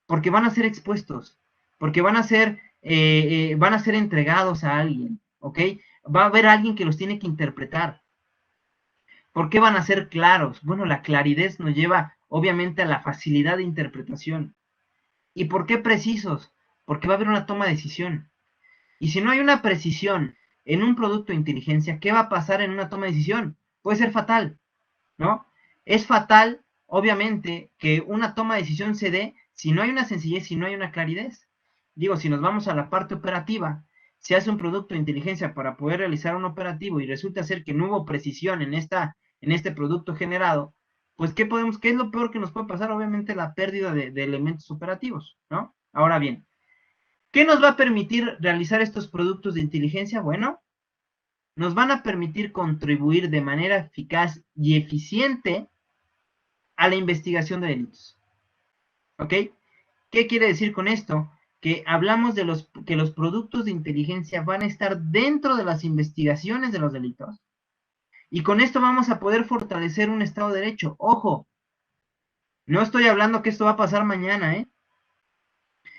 porque van a ser expuestos, porque van a ser entregados a alguien, ¿ok? Va a haber alguien que los tiene que interpretar. ¿Por qué van a ser claros? Bueno, la claridad nos lleva, obviamente, a la facilidad de interpretación. ¿Y por qué precisos? Porque va a haber una toma de decisión. Y si no hay una precisión en un producto de inteligencia, ¿qué va a pasar en una toma de decisión? Puede ser fatal, ¿no? Es fatal, obviamente, que una toma de decisión se dé si no hay una sencillez, si no hay una claridad. Digo, si nos vamos a la parte operativa, se hace un producto de inteligencia para poder realizar un operativo y resulta ser que no hubo precisión en este producto generado, pues ¿qué es lo peor que nos puede pasar? Obviamente la pérdida de elementos operativos, ¿no? Ahora bien, ¿qué nos va a permitir realizar estos productos de inteligencia? Bueno, nos van a permitir contribuir de manera eficaz y eficiente a la investigación de delitos. ¿Ok? ¿Qué quiere decir con esto? Que hablamos de que los productos de inteligencia van a estar dentro de las investigaciones de los delitos. Y con esto vamos a poder fortalecer un Estado de Derecho. Ojo, no estoy hablando que esto va a pasar mañana, ¿eh?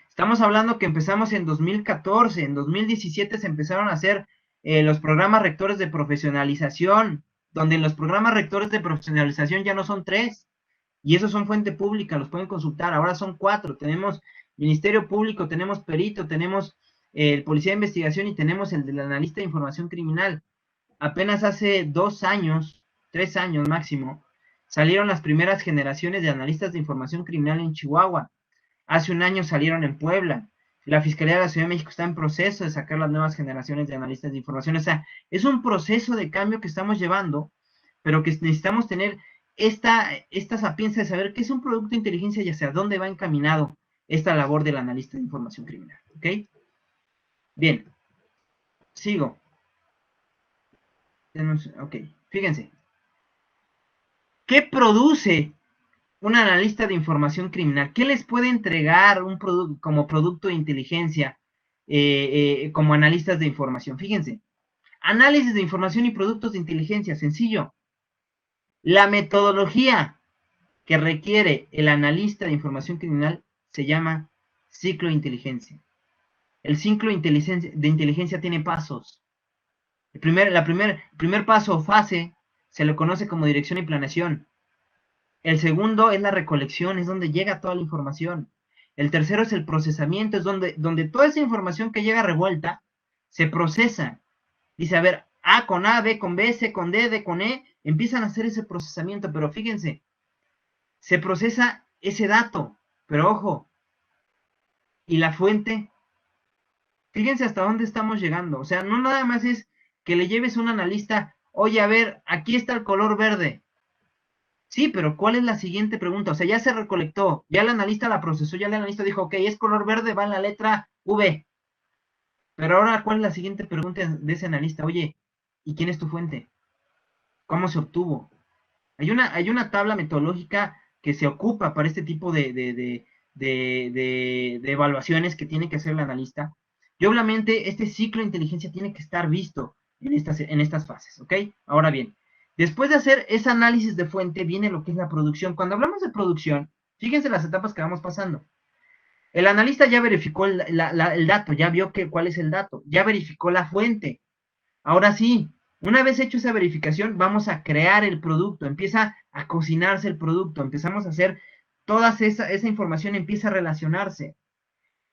Estamos hablando que empezamos en 2014, en 2017 se empezaron a hacer los programas rectores de profesionalización, donde los programas rectores de profesionalización ya no son 3, y esos son fuente pública, los pueden consultar, ahora son 4, tenemos Ministerio Público, tenemos Perito, tenemos el Policía de Investigación y tenemos el del Analista de Información Criminal. Apenas hace 2 años, 3 años máximo, salieron las primeras generaciones de analistas de información criminal en Chihuahua. Hace un año salieron en Puebla. La Fiscalía de la Ciudad de México está en proceso de sacar las nuevas generaciones de analistas de información. O sea, es un proceso de cambio que estamos llevando, pero que necesitamos tener esta sapiencia de saber qué es un producto de inteligencia y hacia dónde va encaminado esta labor del analista de información criminal. ¿Ok? Bien. Sigo. Ok. Fíjense. ¿Qué produce un analista de información criminal? ¿Qué les puede entregar un producto como producto de inteligencia como analistas de información? Fíjense, análisis de información y productos de inteligencia, sencillo. La metodología que requiere el analista de información criminal se llama ciclo de inteligencia. El ciclo de inteligencia tiene pasos. El primer paso o fase se le conoce como dirección y planeación. El segundo es la recolección, es donde llega toda la información. El tercero es el procesamiento, es donde toda esa información que llega revuelta se procesa. Dice, a ver, A con A, B con B, C con D, D con E, empiezan a hacer ese procesamiento, pero fíjense, se procesa ese dato, pero ojo, ¿y la fuente? Fíjense hasta dónde estamos llegando. O sea, no nada más es que le lleves a un analista, oye, a ver, aquí está el color verde. Sí, pero ¿cuál es la siguiente pregunta? O sea, ya se recolectó, ya el analista la procesó, ya el analista dijo, ok, es color verde, va en la letra V. Pero ahora, ¿cuál es la siguiente pregunta de ese analista? Oye, ¿y quién es tu fuente? ¿Cómo se obtuvo? Hay una tabla metodológica que se ocupa para este tipo de evaluaciones que tiene que hacer el analista. Y obviamente este ciclo de inteligencia tiene que estar visto en estas fases, ¿ok? Ahora bien, después de hacer ese análisis de fuente, viene lo que es la producción. Cuando hablamos de producción, fíjense las etapas que vamos pasando. El analista ya verificó el dato, ya vio cuál es el dato, ya verificó la fuente. Ahora sí, una vez hecho esa verificación, vamos a crear el producto, empieza a cocinarse el producto, empezamos a hacer toda esa información, empieza a relacionarse.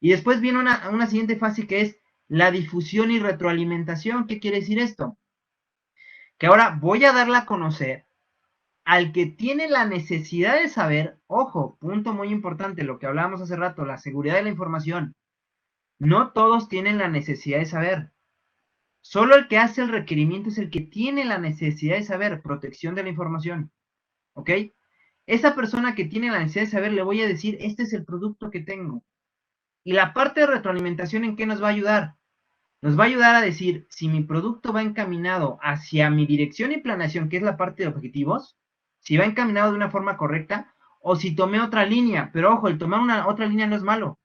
Y después viene una siguiente fase que es la difusión y retroalimentación. ¿Qué quiere decir esto? Que ahora voy a darla a conocer al que tiene la necesidad de saber, ojo, punto muy importante, lo que hablábamos hace rato, la seguridad de la información. No todos tienen la necesidad de saber. Solo el que hace el requerimiento es el que tiene la necesidad de saber, protección de la información. ¿Ok? Esa persona que tiene la necesidad de saber, le voy a decir, este es el producto que tengo. Y la parte de retroalimentación, ¿en qué nos va a ayudar? Nos va a ayudar a decir si mi producto va encaminado hacia mi dirección y planeación, que es la parte de objetivos, si va encaminado de una forma correcta, o si tomé otra línea. Pero ojo, el tomar otra línea no es malo.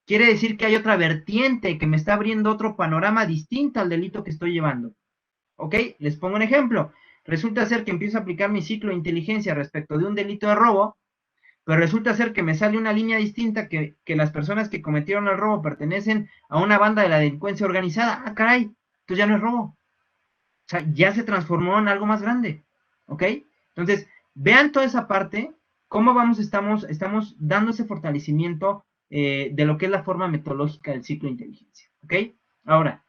Quiere decir que hay otra vertiente que me está abriendo otro panorama distinto al delito que estoy llevando. ¿Ok? Les pongo un ejemplo. Resulta ser que empiezo a aplicar mi ciclo de inteligencia respecto de un delito de robo, pero resulta ser que me sale una línea distinta que las personas que cometieron el robo pertenecen a una banda de la delincuencia organizada. Ah, caray, entonces ya no es robo. O sea, ya se transformó en algo más grande. ¿Ok? Entonces, vean toda esa parte, cómo estamos dando ese fortalecimiento de lo que es la forma metodológica del ciclo de inteligencia. ¿Ok? Ahora,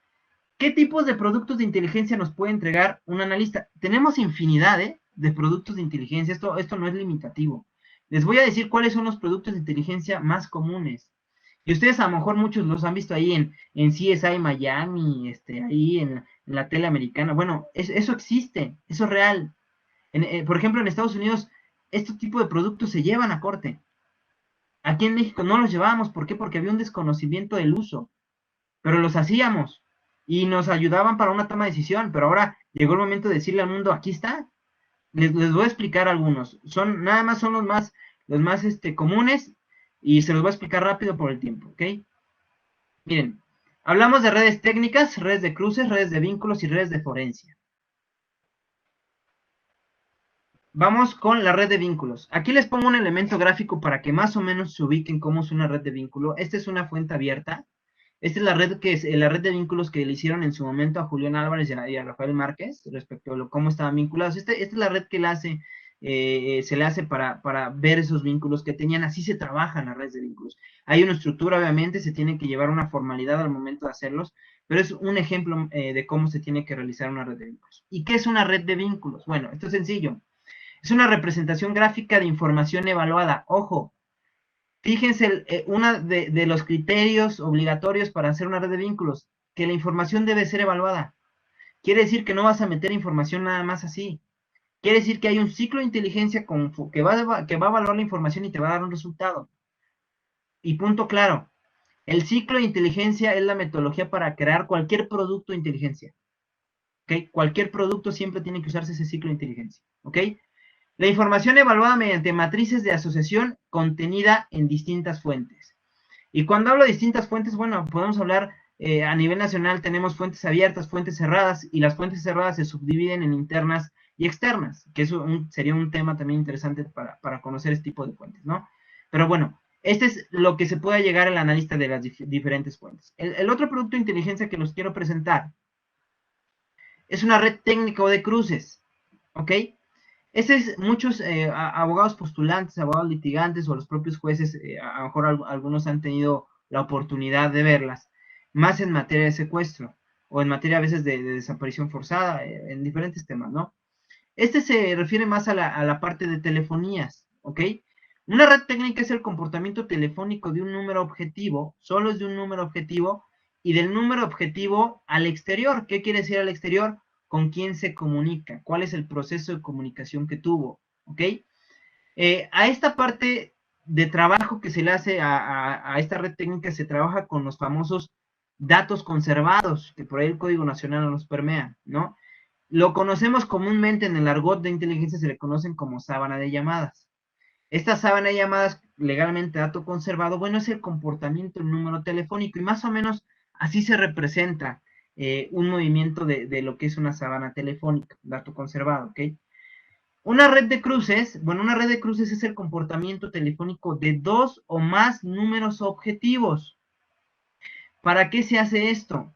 ¿Qué tipos de productos de inteligencia nos puede entregar un analista? Tenemos infinidad de productos de inteligencia, esto no es limitativo. Les voy a decir cuáles son los productos de inteligencia más comunes. Y ustedes a lo mejor muchos los han visto ahí en CSI Miami, ahí en la tele americana. Bueno, eso existe, eso es real. Por ejemplo, en Estados Unidos, este tipo de productos se llevan a corte. Aquí en México no los llevábamos, ¿por qué? Porque había un desconocimiento del uso, pero los hacíamos y nos ayudaban para una toma de decisión, pero ahora llegó el momento de decirle al mundo, aquí está. Les voy a explicar algunos. Nada más son los más comunes y se los voy a explicar rápido por el tiempo, ¿ok? Miren, hablamos de redes técnicas, redes de cruces, redes de vínculos y redes de forencia. Vamos con la red de vínculos. Aquí les pongo un elemento gráfico para que más o menos se ubiquen cómo es una red de vínculo. Esta es una fuente abierta. Esta es la red de vínculos que le hicieron en su momento a Julián Álvarez y a Rafael Márquez respecto a cómo estaban vinculados. Esta es la red que se le hace para ver esos vínculos que tenían. Así se trabajan las redes de vínculos. Hay una estructura, obviamente, se tiene que llevar una formalidad al momento de hacerlos, pero es un ejemplo de cómo se tiene que realizar una red de vínculos. ¿Y qué es una red de vínculos? Bueno, esto es sencillo. Es una representación gráfica de información evaluada. Ojo, fíjense, uno de los criterios obligatorios para hacer una red de vínculos, que la información debe ser evaluada. Quiere decir que no vas a meter información nada más así. Quiere decir que hay un ciclo de inteligencia que va a evaluar la información y te va a dar un resultado. Y punto claro, el ciclo de inteligencia es la metodología para crear cualquier producto de inteligencia. ¿Ok? Cualquier producto siempre tiene que usarse ese ciclo de inteligencia. ¿Ok? La información evaluada mediante matrices de asociación contenida en distintas fuentes. Y cuando hablo de distintas fuentes, bueno, podemos hablar a nivel nacional, tenemos fuentes abiertas, fuentes cerradas, y las fuentes cerradas se subdividen en internas y externas, que eso sería un tema también interesante para conocer este tipo de fuentes, ¿no? Pero bueno, este es lo que se puede llegar al analista de las diferentes fuentes. El otro producto de inteligencia que los quiero presentar es una red técnica o de cruces, ¿ok? Muchos abogados postulantes, abogados litigantes o los propios jueces, a lo mejor algunos han tenido la oportunidad de verlas, más en materia de secuestro o en materia a veces de desaparición forzada, en diferentes temas, ¿no? Este se refiere más a la parte de telefonías, ¿ok? Una red técnica es el comportamiento telefónico de un número objetivo, solo es de un número objetivo, y del número objetivo al exterior. ¿Qué quiere decir al exterior? Con quién se comunica, cuál es el proceso de comunicación que tuvo, ¿ok? A esta parte de trabajo que se le hace a esta red técnica se trabaja con los famosos datos conservados, que por ahí el Código Nacional no los permea, ¿no? Lo conocemos comúnmente en el argot de inteligencia, se le conocen como sábana de llamadas. Esta sábana de llamadas, legalmente dato conservado, bueno, es el comportamiento del número telefónico y más o menos así se representa un movimiento de lo que es una sábana telefónica, dato conservado, ¿ok? Una red de cruces, bueno, una red de cruces es el comportamiento telefónico de dos o más números objetivos. ¿Para qué se hace esto?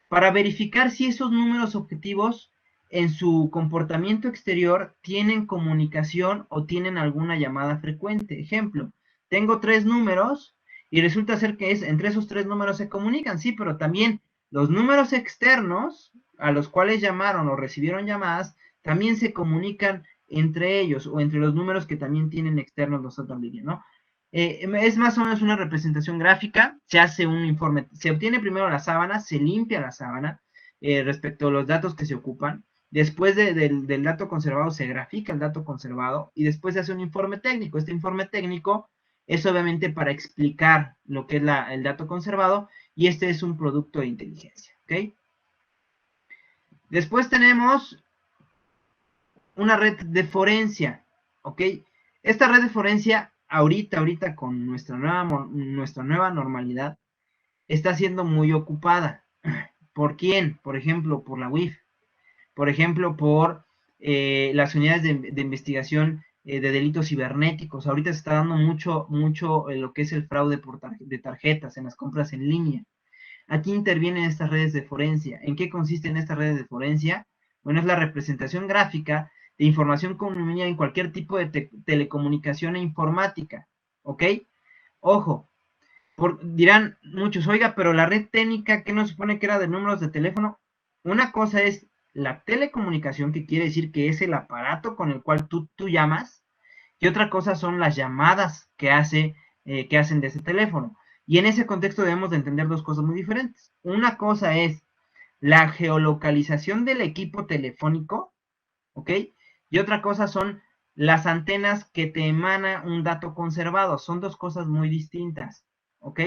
Para verificar si esos números objetivos en su comportamiento exterior tienen comunicación o tienen alguna llamada frecuente. Ejemplo, tengo 3 números y resulta ser que entre esos 3 números se comunican, sí, pero también los números externos a los cuales llamaron o recibieron llamadas también se comunican entre ellos o entre los números que también tienen externos los otros líneas, ¿no? Es más o menos una representación gráfica, se hace un informe, se obtiene primero la sábana, se limpia la sábana respecto a los datos que se ocupan, después del dato conservado se grafica el dato conservado y después se hace un informe técnico. Este informe técnico es obviamente para explicar lo que es el dato conservado y este es un producto de inteligencia, ¿ok? Después tenemos una red de forencia, ¿ok? Esta red de forencia ahorita con nuestra nueva normalidad, está siendo muy ocupada. ¿Por quién? Por ejemplo, por la UIF. Por ejemplo, por las unidades de investigación de delitos cibernéticos. Ahorita se está dando mucho lo que es el fraude de tarjetas en las compras en línea. Aquí intervienen estas redes de forencia. ¿En qué consisten estas redes de forencia? Bueno, es la representación gráfica de información contenida en cualquier tipo de telecomunicación e informática, ¿ok? Ojo, dirán muchos, oiga, pero la red técnica, ¿qué nos supone que era de números de teléfono? Una cosa es la telecomunicación, que quiere decir que es el aparato con el cual tú llamas, y otra cosa son las llamadas que hacen de ese teléfono. Y en ese contexto debemos de entender dos cosas muy diferentes. Una cosa es la geolocalización del equipo telefónico, ¿ok? Y otra cosa son las antenas que te emana un dato conservado. Son dos cosas muy distintas, ¿ok?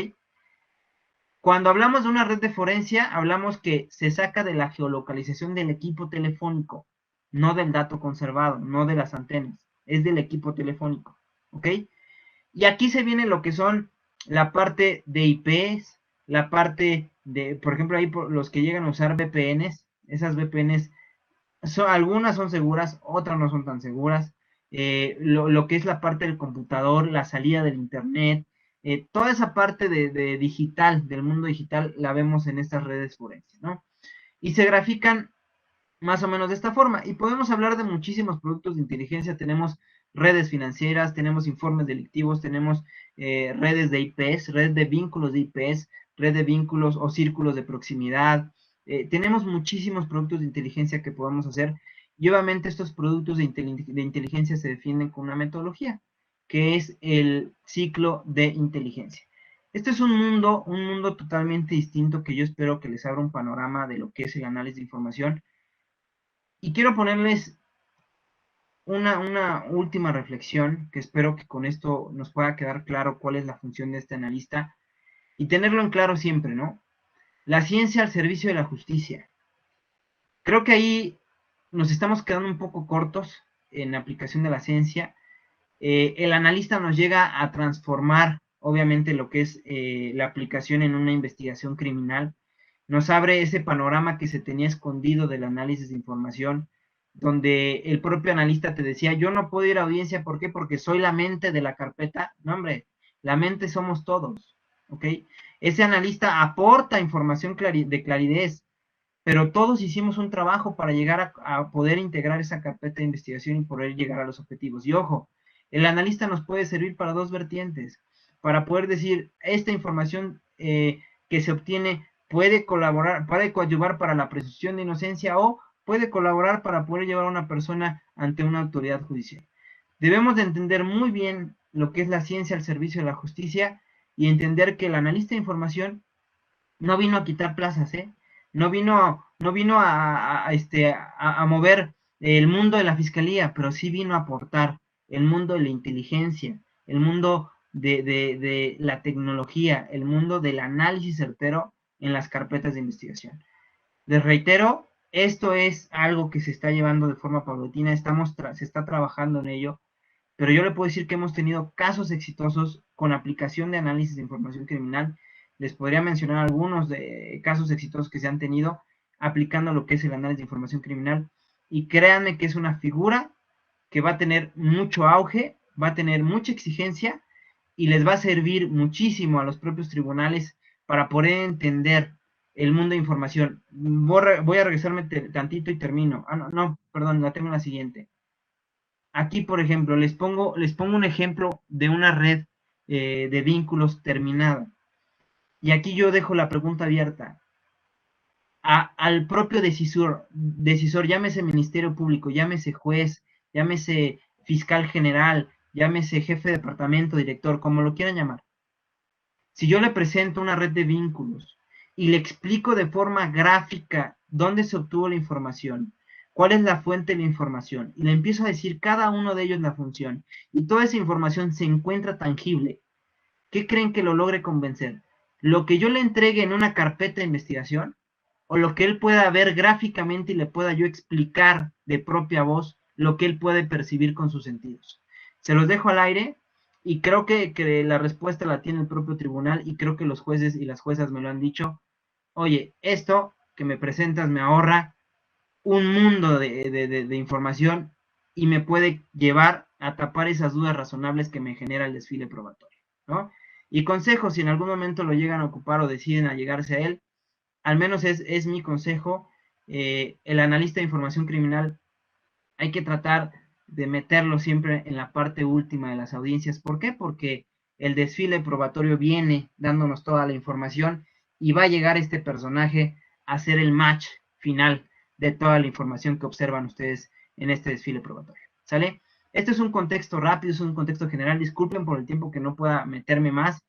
Cuando hablamos de una red de forencia, hablamos que se saca de la geolocalización del equipo telefónico, no del dato conservado, no de las antenas, es del equipo telefónico, ¿ok? Y aquí se viene lo que son la parte de IPs, la parte de, por ejemplo, ahí los que llegan a usar VPNs, esas VPNs, algunas son seguras, otras no son tan seguras. Lo que es la parte del computador, la salida del internet, toda esa parte de digital, del mundo digital, la vemos en estas redes forenses, ¿no? Y se grafican más o menos de esta forma. Y podemos hablar de muchísimos productos de inteligencia. Tenemos redes financieras, tenemos informes delictivos, tenemos redes de IPs, red de vínculos de IPs, red de vínculos o círculos de proximidad. Tenemos muchísimos productos de inteligencia que podemos hacer. Y obviamente estos productos de inteligencia se defienden con una metodología, que es el ciclo de inteligencia. Este es un mundo totalmente distinto que yo espero que les abra un panorama de lo que es el análisis de información. Y quiero ponerles una última reflexión, que espero que con esto nos pueda quedar claro cuál es la función de este analista y tenerlo en claro siempre, ¿no? La ciencia al servicio de la justicia. Creo que ahí nos estamos quedando un poco cortos en la aplicación de la ciencia. El analista nos llega a transformar, obviamente, lo que es la aplicación en una investigación criminal. Nos abre ese panorama que se tenía escondido del análisis de información, donde el propio analista te decía, yo no puedo ir a audiencia, ¿por qué? Porque soy la mente de la carpeta. No, hombre, la mente somos todos, ¿ok? Ese analista aporta información de claridad, pero todos hicimos un trabajo para llegar a poder integrar esa carpeta de investigación y poder llegar a los objetivos. Y ojo, el analista nos puede servir para dos vertientes, para poder decir, esta información que se obtiene puede colaborar, puede coadyuvar para la presunción de inocencia o puede colaborar para poder llevar a una persona ante una autoridad judicial. Debemos de entender muy bien lo que es la ciencia al servicio de la justicia y entender que el analista de información no vino a quitar plazas, ¿eh? No vino a mover el mundo de la fiscalía, pero sí vino a aportar el mundo de la inteligencia, el mundo de la tecnología, el mundo del análisis certero en las carpetas de investigación. Les reitero, esto es algo que se está llevando de forma paulatina, se está trabajando en ello, pero yo le puedo decir que hemos tenido casos exitosos con aplicación de análisis de información criminal. Les podría mencionar algunos de casos exitosos que se han tenido aplicando lo que es el análisis de información criminal, y créanme que es una figura que va a tener mucho auge, va a tener mucha exigencia y les va a servir muchísimo a los propios tribunales para poder entender el mundo de información. Voy a regresarme tantito y termino. No, perdón, la tengo en la siguiente. Aquí, por ejemplo, les pongo un ejemplo de una red de vínculos terminada. Y aquí yo dejo la pregunta abierta. Al propio decisor, llámese Ministerio Público, llámese juez, llámese fiscal general, llámese jefe de departamento, director, como lo quieran llamar. Si yo le presento una red de vínculos y le explico de forma gráfica dónde se obtuvo la información, cuál es la fuente de la información, y le empiezo a decir cada uno de ellos la función, y toda esa información se encuentra tangible, ¿qué creen que lo logre convencer? ¿Lo que yo le entregue en una carpeta de investigación? ¿O lo que él pueda ver gráficamente y le pueda yo explicar de propia voz lo que él puede percibir con sus sentidos? Se los dejo al aire y creo que la respuesta la tiene el propio tribunal, y creo que los jueces y las juezas me lo han dicho. Oye, esto que me presentas me ahorra un mundo de información y me puede llevar a tapar esas dudas razonables que me genera el desfile probatorio, ¿no? Y consejo, si en algún momento lo llegan a ocupar o deciden allegarse a él, al menos es mi consejo, el analista de información criminal hay que tratar de meterlo siempre en la parte última de las audiencias. ¿Por qué? Porque el desfile probatorio viene dándonos toda la información y va a llegar este personaje a hacer el match final de toda la información que observan ustedes en este desfile probatorio. ¿Sale? Este es un contexto rápido, es un contexto general. Disculpen por el tiempo que no pueda meterme más.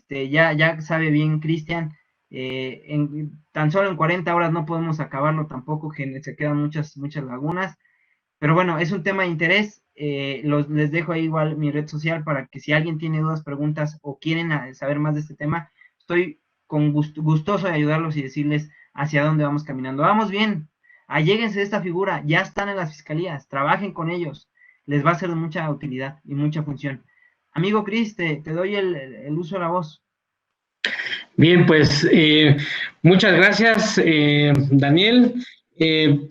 Ya sabe bien Cristian, tan solo en 40 horas no podemos acabarlo tampoco, que se quedan muchas lagunas. Pero bueno, es un tema de interés. Les dejo ahí igual mi red social para que si alguien tiene dudas, preguntas o quieren saber más de este tema, estoy gustoso de ayudarlos y decirles hacia dónde vamos caminando. Vamos bien, alléguense de esta figura, ya están en las fiscalías, trabajen con ellos, les va a ser de mucha utilidad y mucha función. Amigo Cris, te doy el uso de la voz. Bien, pues muchas gracias, Daniel.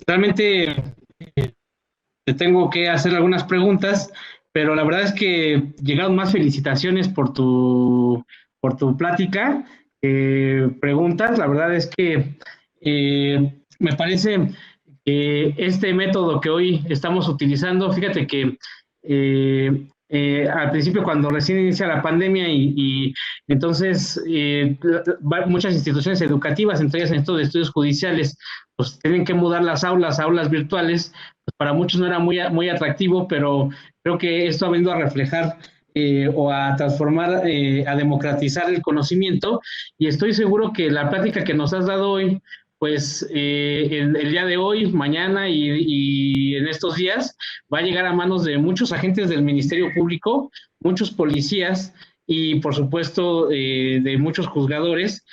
Realmente te tengo que hacer algunas preguntas, pero la verdad es que llegaron más felicitaciones por tu plática, preguntas. La verdad es que me parece que este método que hoy estamos utilizando, fíjate que al principio cuando recién inicia la pandemia y entonces muchas instituciones educativas, entre ellas en estos estudios judiciales, pues tienen que mudar las aulas a aulas virtuales, pues para muchos no era muy atractivo, pero creo que esto ha venido a reflejar o a transformar, a democratizar el conocimiento, y estoy seguro que la plática que nos has dado hoy, pues el día de hoy, mañana y en estos días, va a llegar a manos de muchos agentes del Ministerio Público, muchos policías y por supuesto de muchos juzgadores,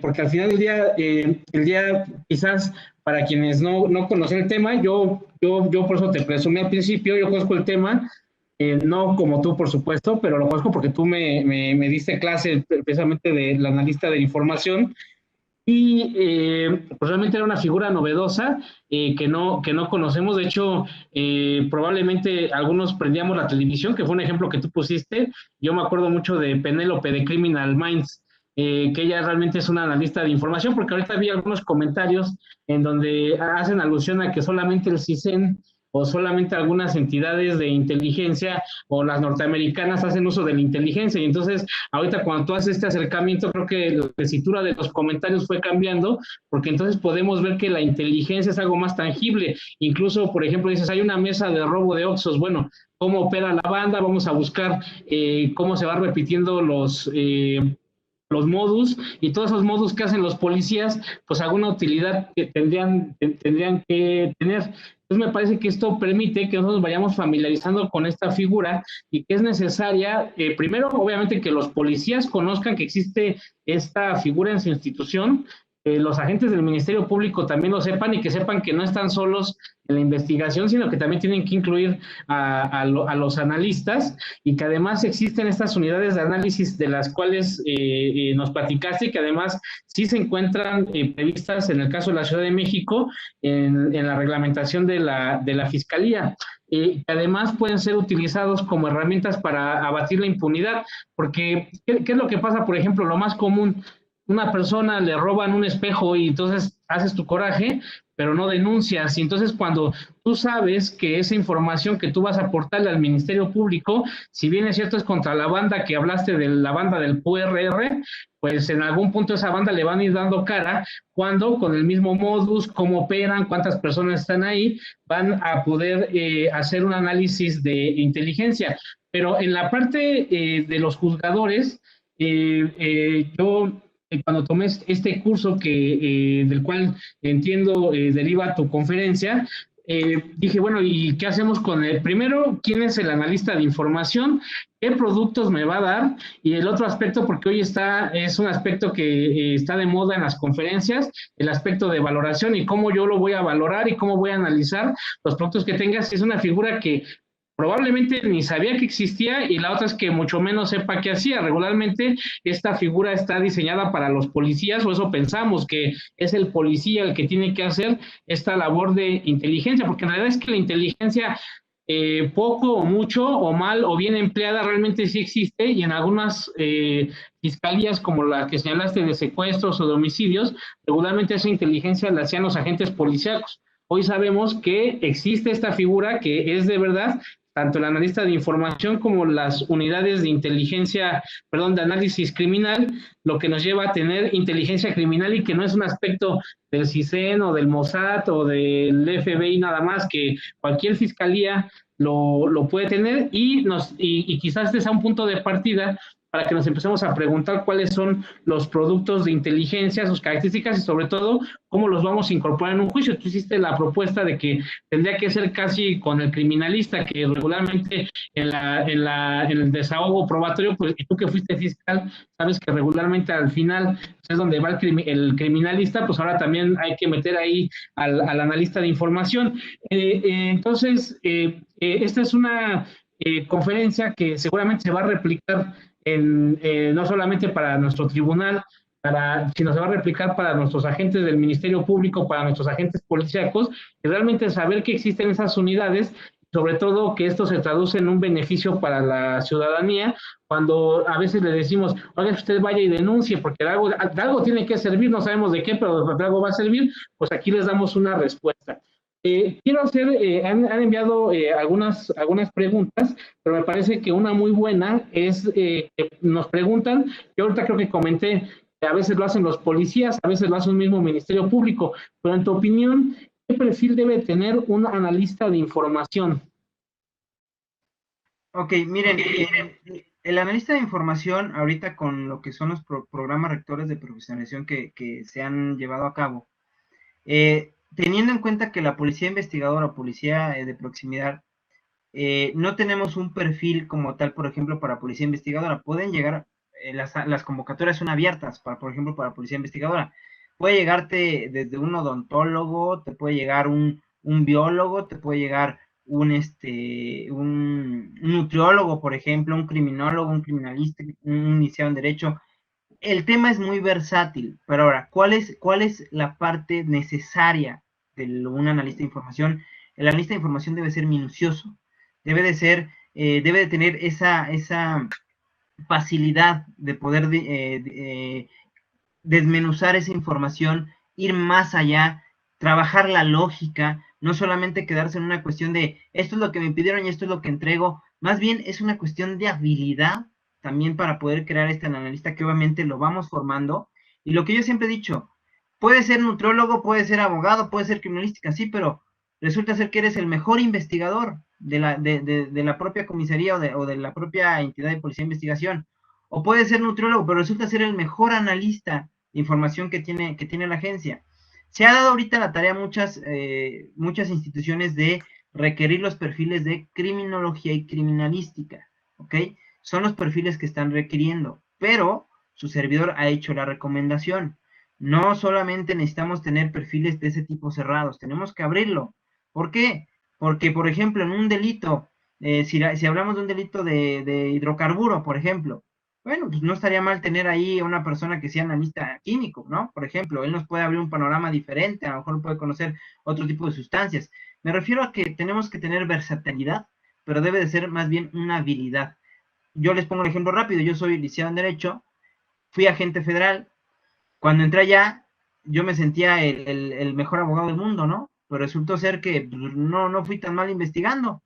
porque al final del día quizás para quienes no conocen el tema, yo por eso te presumí al principio, yo conozco el tema, no como tú, por supuesto, pero lo conozco porque tú me diste clase precisamente del analista de información, y pues realmente era una figura novedosa que no conocemos. De hecho, probablemente algunos prendíamos la televisión, que fue un ejemplo que tú pusiste. Yo me acuerdo mucho de Penélope de Criminal Minds, que ella realmente es una analista de información, porque ahorita vi algunos comentarios en donde hacen alusión a que solamente el CISEN o solamente algunas entidades de inteligencia o las norteamericanas hacen uso de la inteligencia. Y entonces, ahorita cuando tú haces este acercamiento, creo que la tesitura de los comentarios fue cambiando, porque entonces podemos ver que la inteligencia es algo más tangible. Incluso, por ejemplo, dices, hay una mesa de robo de Oxxos. Bueno, ¿cómo opera la banda? Vamos a buscar cómo se va repitiendo los modus, y todos esos modus que hacen los policías, pues alguna utilidad que tendrían que tener. Entonces me parece que esto permite que nosotros vayamos familiarizando con esta figura, y que es necesaria, primero, obviamente, que los policías conozcan que existe esta figura en su institución, los agentes del Ministerio Público también lo sepan, y que sepan que no están solos en la investigación, sino que también tienen que incluir a los analistas, y que además existen estas unidades de análisis de las cuales nos platicaste, y que además sí se encuentran previstas en el caso de la Ciudad de México en la reglamentación de la Fiscalía. Que además pueden ser utilizados como herramientas para abatir la impunidad, porque ¿qué es lo que pasa? Por ejemplo, lo más común: una persona le roban un espejo y entonces haces tu coraje, pero no denuncias. Y entonces, cuando tú sabes que esa información que tú vas a aportarle al Ministerio Público, si bien es cierto es contra la banda que hablaste, de la banda del PURR, pues en algún punto esa banda le van a ir dando cara, cuando con el mismo modus, cómo operan, cuántas personas están ahí, van a poder hacer un análisis de inteligencia. Pero en la parte de los juzgadores, yo cuando tomé este curso del cual entiendo deriva tu conferencia, dije, bueno, ¿y qué hacemos con él? Primero, ¿quién es el analista de información? ¿Qué productos me va a dar? Y el otro aspecto, porque hoy es un aspecto que está de moda en las conferencias, el aspecto de valoración, y cómo yo lo voy a valorar y cómo voy a analizar los productos que tengas. Es una figura que probablemente ni sabía que existía, y la otra es que mucho menos sepa qué hacía. Regularmente esta figura está diseñada para los policías, o eso pensamos, que es el policía el que tiene que hacer esta labor de inteligencia, porque en realidad es que la inteligencia, poco o mucho o mal o bien empleada, realmente sí existe, y en algunas fiscalías como la que señalaste de secuestros o de homicidios, regularmente esa inteligencia la hacían los agentes policíacos. Hoy sabemos que existe esta figura que es de verdad, tanto el analista de información como las unidades de inteligencia, perdón, de análisis criminal, lo que nos lleva a tener inteligencia criminal y que no es un aspecto del CISEN o del Mossad o del FBI nada más, que cualquier fiscalía lo puede tener y quizás este sea un punto de partida para que nos empecemos a preguntar cuáles son los productos de inteligencia, sus características y sobre todo cómo los vamos a incorporar en un juicio. Tú hiciste la propuesta de que tendría que ser casi con el criminalista, que regularmente en el desahogo probatorio, pues y tú que fuiste fiscal, sabes que regularmente al final es donde va el criminalista, pues ahora también hay que meter ahí al analista de información. Entonces, esta es una conferencia que seguramente se va a replicar no solamente para nuestro tribunal, sino se va a replicar para nuestros agentes del Ministerio Público, para nuestros agentes policíacos, y realmente saber que existen esas unidades, sobre todo que esto se traduce en un beneficio para la ciudadanía, cuando a veces le decimos, oiga, usted vaya y denuncie, porque de algo tiene que servir, no sabemos de qué, pero de algo va a servir, pues aquí les damos una respuesta. Quiero hacer, han enviado algunas preguntas, pero me parece que una muy buena es, que nos preguntan, yo ahorita creo que comenté que a veces lo hacen los policías, a veces lo hace un mismo Ministerio Público, pero en tu opinión, ¿qué perfil debe tener un analista de información? Ok, miren, el analista de información, ahorita con lo que son los programas rectores de profesionalización que se han llevado a cabo, teniendo en cuenta que la policía investigadora o policía de proximidad, no tenemos un perfil como tal, por ejemplo, para policía investigadora. Pueden llegar, las convocatorias son abiertas, por ejemplo, para policía investigadora. Puede llegarte desde un odontólogo, te puede llegar un biólogo, te puede llegar un nutriólogo, por ejemplo, un criminólogo, un criminalista, un iniciado en derecho. El tema es muy versátil, pero ahora, ¿cuál es la parte necesaria de un analista de información? El analista de información debe ser minucioso, debe de tener esa facilidad de poder desmenuzar esa información, ir más allá, trabajar la lógica, no solamente quedarse en una cuestión de esto es lo que me pidieron y esto es lo que entrego, más bien es una cuestión de habilidad también para poder crear este analista que obviamente lo vamos formando. Y lo que yo siempre he dicho, puede ser nutriólogo, puede ser abogado, puede ser criminalística, sí, pero resulta ser que eres el mejor investigador de la propia comisaría o de la propia entidad de policía de investigación. O puede ser nutriólogo, pero resulta ser el mejor analista de información que tiene la agencia. Se ha dado ahorita la tarea a muchas instituciones de requerir los perfiles de criminología y criminalística, ¿ok? Son los perfiles que están requiriendo, pero su servidor ha hecho la recomendación. No solamente necesitamos tener perfiles de ese tipo cerrados, tenemos que abrirlo. ¿Por qué? Porque, por ejemplo, en un delito, si hablamos de un delito de hidrocarburo, por ejemplo, bueno, pues no estaría mal tener ahí una persona que sea analista químico, ¿no? Por ejemplo, él nos puede abrir un panorama diferente, a lo mejor puede conocer otro tipo de sustancias. Me refiero a que tenemos que tener versatilidad, pero debe de ser más bien una habilidad. Yo les pongo un ejemplo rápido, yo soy licenciado en Derecho, fui agente federal, cuando entré allá, yo me sentía el mejor abogado del mundo, ¿no? Pero resultó ser que pues, no fui tan mal investigando,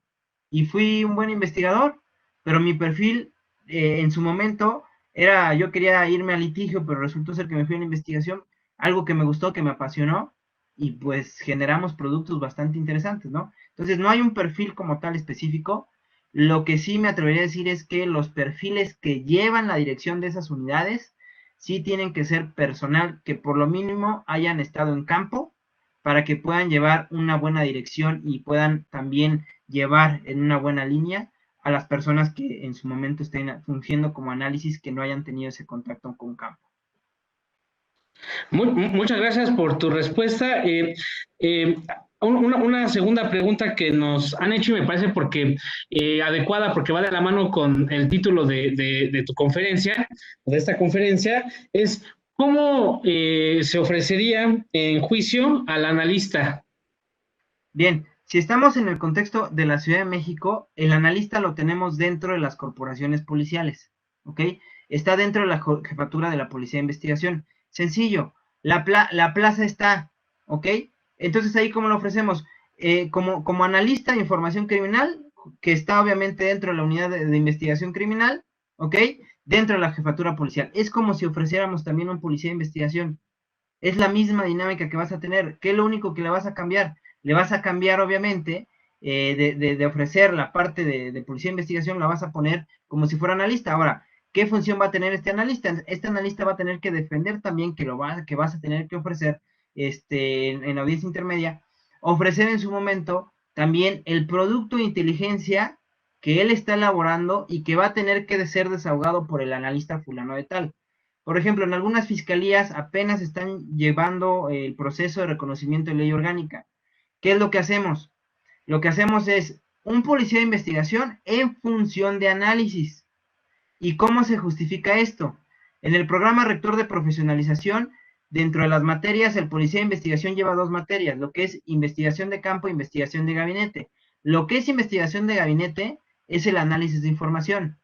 y fui un buen investigador, pero mi perfil en su momento yo quería irme al litigio, pero resultó ser que me fui a la investigación, algo que me gustó, que me apasionó, y pues generamos productos bastante interesantes, ¿no? Entonces no hay un perfil como tal específico. Lo que sí me atrevería a decir es que los perfiles que llevan la dirección de esas unidades sí tienen que ser personal que por lo mínimo hayan estado en campo para que puedan llevar una buena dirección y puedan también llevar en una buena línea a las personas que en su momento estén fungiendo como análisis que no hayan tenido ese contacto con campo. Muchas gracias por tu respuesta. Una segunda pregunta que nos han hecho y me parece adecuada porque va de la mano con el título de tu conferencia, de esta conferencia, es ¿cómo se ofrecería en juicio al analista? Bien, si estamos en el contexto de la Ciudad de México, el analista lo tenemos dentro de las corporaciones policiales, ¿ok? Está dentro de la jefatura de la Policía de Investigación. Sencillo, la plaza está, ¿ok? Entonces ahí, ¿cómo lo ofrecemos? Como analista de información criminal, que está obviamente dentro de la unidad de investigación criminal, ¿ok? Dentro de la jefatura policial. Es como si ofreciéramos también un policía de investigación. Es la misma dinámica que vas a tener. ¿Qué es lo único que le vas a cambiar? Le vas a cambiar, obviamente, de ofrecer la parte de policía de investigación, la vas a poner como si fuera analista. Ahora, ¿qué función va a tener este analista? Este analista va a tener que defender también que vas a tener que ofrecer en la audiencia intermedia, ofrecer en su momento también el producto de inteligencia que él está elaborando y que va a tener que ser desahogado por el analista fulano de tal. Por ejemplo, en algunas fiscalías apenas están llevando el proceso de reconocimiento de ley orgánica. ¿Qué es lo que hacemos? Lo que hacemos es un policía de investigación en función de análisis. ¿Y cómo se justifica esto? En el programa rector de profesionalización, dentro de las materias, el policía de investigación lleva 2 materias, lo que es investigación de campo e investigación de gabinete. Lo que es investigación de gabinete es el análisis de información.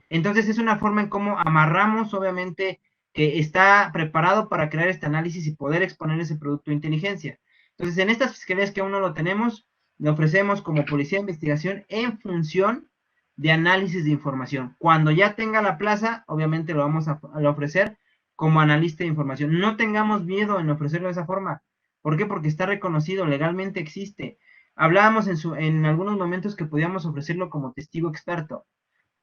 Entonces es una forma en cómo amarramos, obviamente, que está preparado para crear este análisis y poder exponer ese producto de inteligencia. Entonces, en estas fiscalías que aún no lo tenemos, le ofrecemos como policía de investigación en función de análisis de información. Cuando ya tenga la plaza, obviamente lo vamos a ofrecer como analista de información. No tengamos miedo en ofrecerlo de esa forma. ¿Por qué? Porque está reconocido, legalmente existe. Hablábamos en algunos momentos que podíamos ofrecerlo como testigo experto.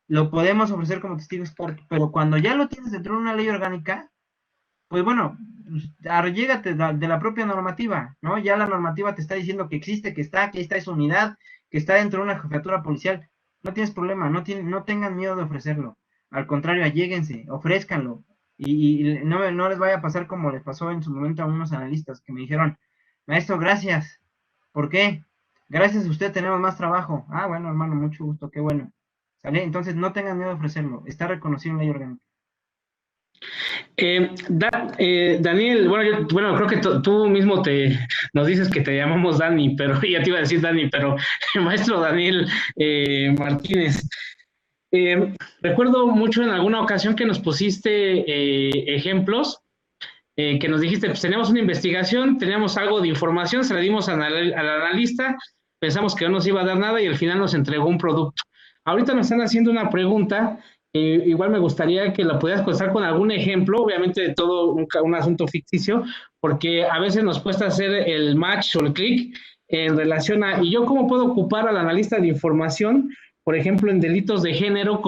Lo podemos ofrecer como testigo experto, pero cuando ya lo tienes dentro de una ley orgánica, pues bueno, llégate de la propia normativa, ¿no? Ya la normativa te está diciendo que existe, que está esa unidad, que está dentro de una jefatura policial. No tienes problema, no tengan miedo de ofrecerlo. Al contrario, alléguense, ofrézcanlo. Y no les vaya a pasar como les pasó en su momento a unos analistas que me dijeron, maestro, gracias. ¿Por qué? Gracias a usted tenemos más trabajo. Ah, bueno, hermano, mucho gusto, qué bueno. ¿Sale? Entonces no tengan miedo de ofrecerlo. Está reconocido en ley orgánica. Daniel, bueno, creo que tú mismo nos dices que te llamamos Dani, pero ya te iba a decir Dani, pero el maestro Daniel Martínez. Recuerdo mucho en alguna ocasión que nos pusiste ejemplos, que nos dijiste, pues teníamos una investigación, teníamos algo de información, se la dimos al analista, pensamos que no nos iba a dar nada y al final nos entregó un producto. Ahorita nos están haciendo una pregunta, igual me gustaría que la pudieras contestar con algún ejemplo, obviamente de todo un asunto ficticio, porque a veces nos cuesta hacer el match o el clic en relación a, ¿y yo cómo puedo ocupar al analista de información? Por ejemplo, en delitos de género,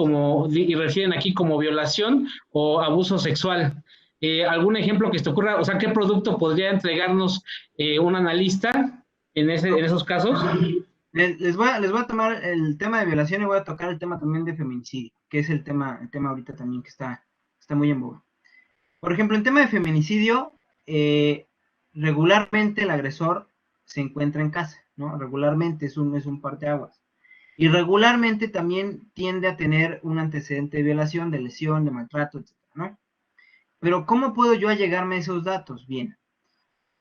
y refieren aquí como violación o abuso sexual. ¿Algún ejemplo que se te ocurra? O sea, ¿qué producto podría entregarnos un analista en esos casos? Les voy a tomar el tema de violación y voy a tocar el tema también de feminicidio, que es el tema ahorita también que está muy en boga. Por ejemplo, en tema de feminicidio, regularmente el agresor se encuentra en casa, ¿no? Regularmente es un parteaguas. Y regularmente también tiende a tener un antecedente de violación, de lesión, de maltrato, etc., ¿no? Pero ¿cómo puedo yo allegarme a esos datos? Bien.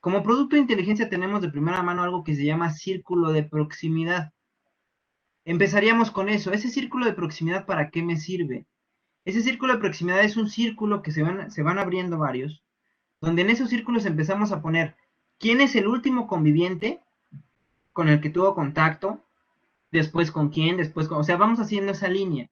Como producto de inteligencia tenemos de primera mano algo que se llama círculo de proximidad. Empezaríamos con eso. Ese círculo de proximidad, ¿para qué me sirve? Ese círculo de proximidad es un círculo que se van abriendo varios, donde en esos círculos empezamos a poner quién es el último conviviente con el que tuvo contacto, después con quién, o sea, vamos haciendo esa línea.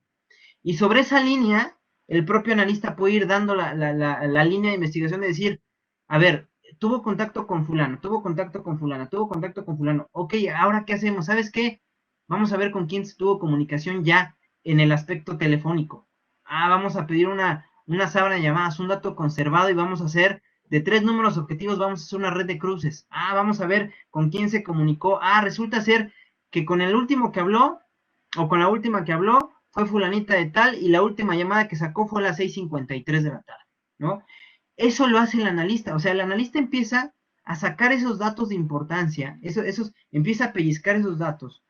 Y sobre esa línea, el propio analista puede ir dando la línea de investigación de decir, a ver, tuvo contacto con fulano, tuvo contacto con fulana, tuvo contacto con fulano. Ok, ahora ¿qué hacemos? ¿Sabes qué? Vamos a ver con quién tuvo comunicación ya en el aspecto telefónico. Vamos a pedir una sábana de llamadas, un dato conservado y vamos a hacer de 3 números objetivos, vamos a hacer una red de cruces. Vamos a ver con quién se comunicó. Resulta ser que con el último que habló, o con la última que habló, fue fulanita de tal, y la última llamada que sacó fue a las 6:53 de la tarde, ¿no? Eso lo hace el analista, o sea, el analista empieza a sacar esos datos de importancia, empieza a pellizcar esos datos,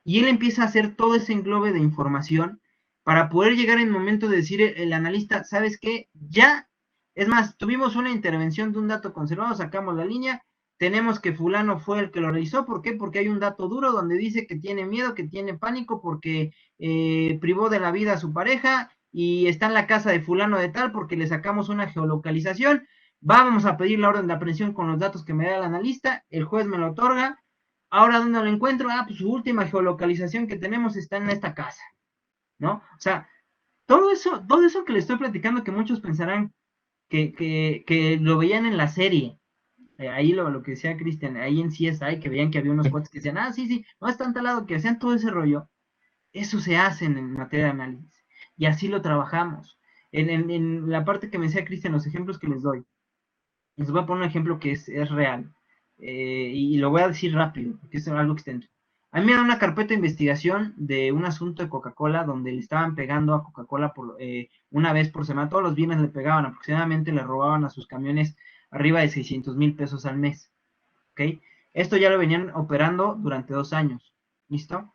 y él empieza a hacer todo ese englobe de información para poder llegar en el momento de decir el analista, ¿sabes qué? Ya, es más, tuvimos una intervención de un dato conservado, sacamos la línea, tenemos que fulano fue el que lo realizó. ¿Por qué? Porque hay un dato duro donde dice que tiene miedo, que tiene pánico porque privó de la vida a su pareja y está en la casa de fulano de tal porque le sacamos una geolocalización. Vamos a pedir la orden de aprehensión con los datos que me da el analista, el juez me lo otorga, Ahora, ¿dónde lo encuentro? Ah, pues su última geolocalización que tenemos está en esta casa, ¿no? O sea, todo eso que le estoy platicando que muchos pensarán que lo veían en la serie. Ahí lo que decía Cristian, ahí en CSI, que veían que había unos cuates que decían, ah, sí, sí, no está en tal lado, que hacían todo ese rollo. Eso se hace en materia de análisis. Y así lo trabajamos. En la parte que me decía Cristian, los ejemplos que les doy, les voy a poner un ejemplo que es real. Y lo voy a decir rápido, porque es algo extenso. A mí me da una carpeta de investigación de un asunto de Coca-Cola donde le estaban pegando a Coca-Cola una vez por semana. Todos los viernes le pegaban, aproximadamente le robaban a sus camiones arriba de 600,000 pesos al mes. ¿Ok? Esto ya lo venían operando durante 2 años. ¿Listo?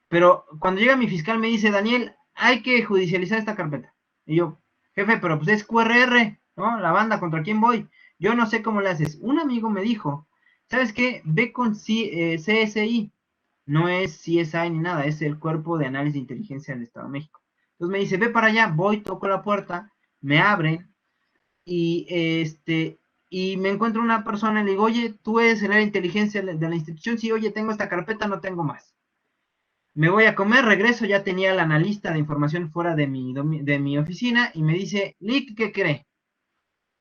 Pero cuando llega mi fiscal me dice, Daniel, hay que judicializar esta carpeta. Y yo, jefe, pero pues es QRR, ¿no? La banda, ¿contra quién voy? Yo no sé cómo le haces. Un amigo me dijo, ¿sabes qué? Ve con CSI. No es CSI ni nada, es el Cuerpo de Análisis de Inteligencia del Estado de México. Entonces me dice, ve para allá, voy, toco la puerta, me abren y y me encuentro una persona y le digo, oye, tú eres el área de inteligencia de la institución, sí, oye, tengo esta carpeta, no tengo más. Me voy a comer, regreso, ya tenía el analista de información fuera de mi oficina y me dice, Lick, ¿qué cree?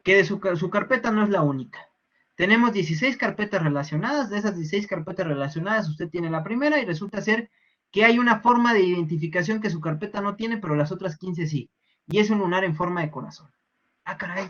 Que de su carpeta no es la única. Tenemos 16 carpetas relacionadas, de esas 16 carpetas relacionadas usted tiene la primera y resulta ser que hay una forma de identificación que su carpeta no tiene, pero las otras 15 sí. Y es un lunar en forma de corazón. Ah, caray,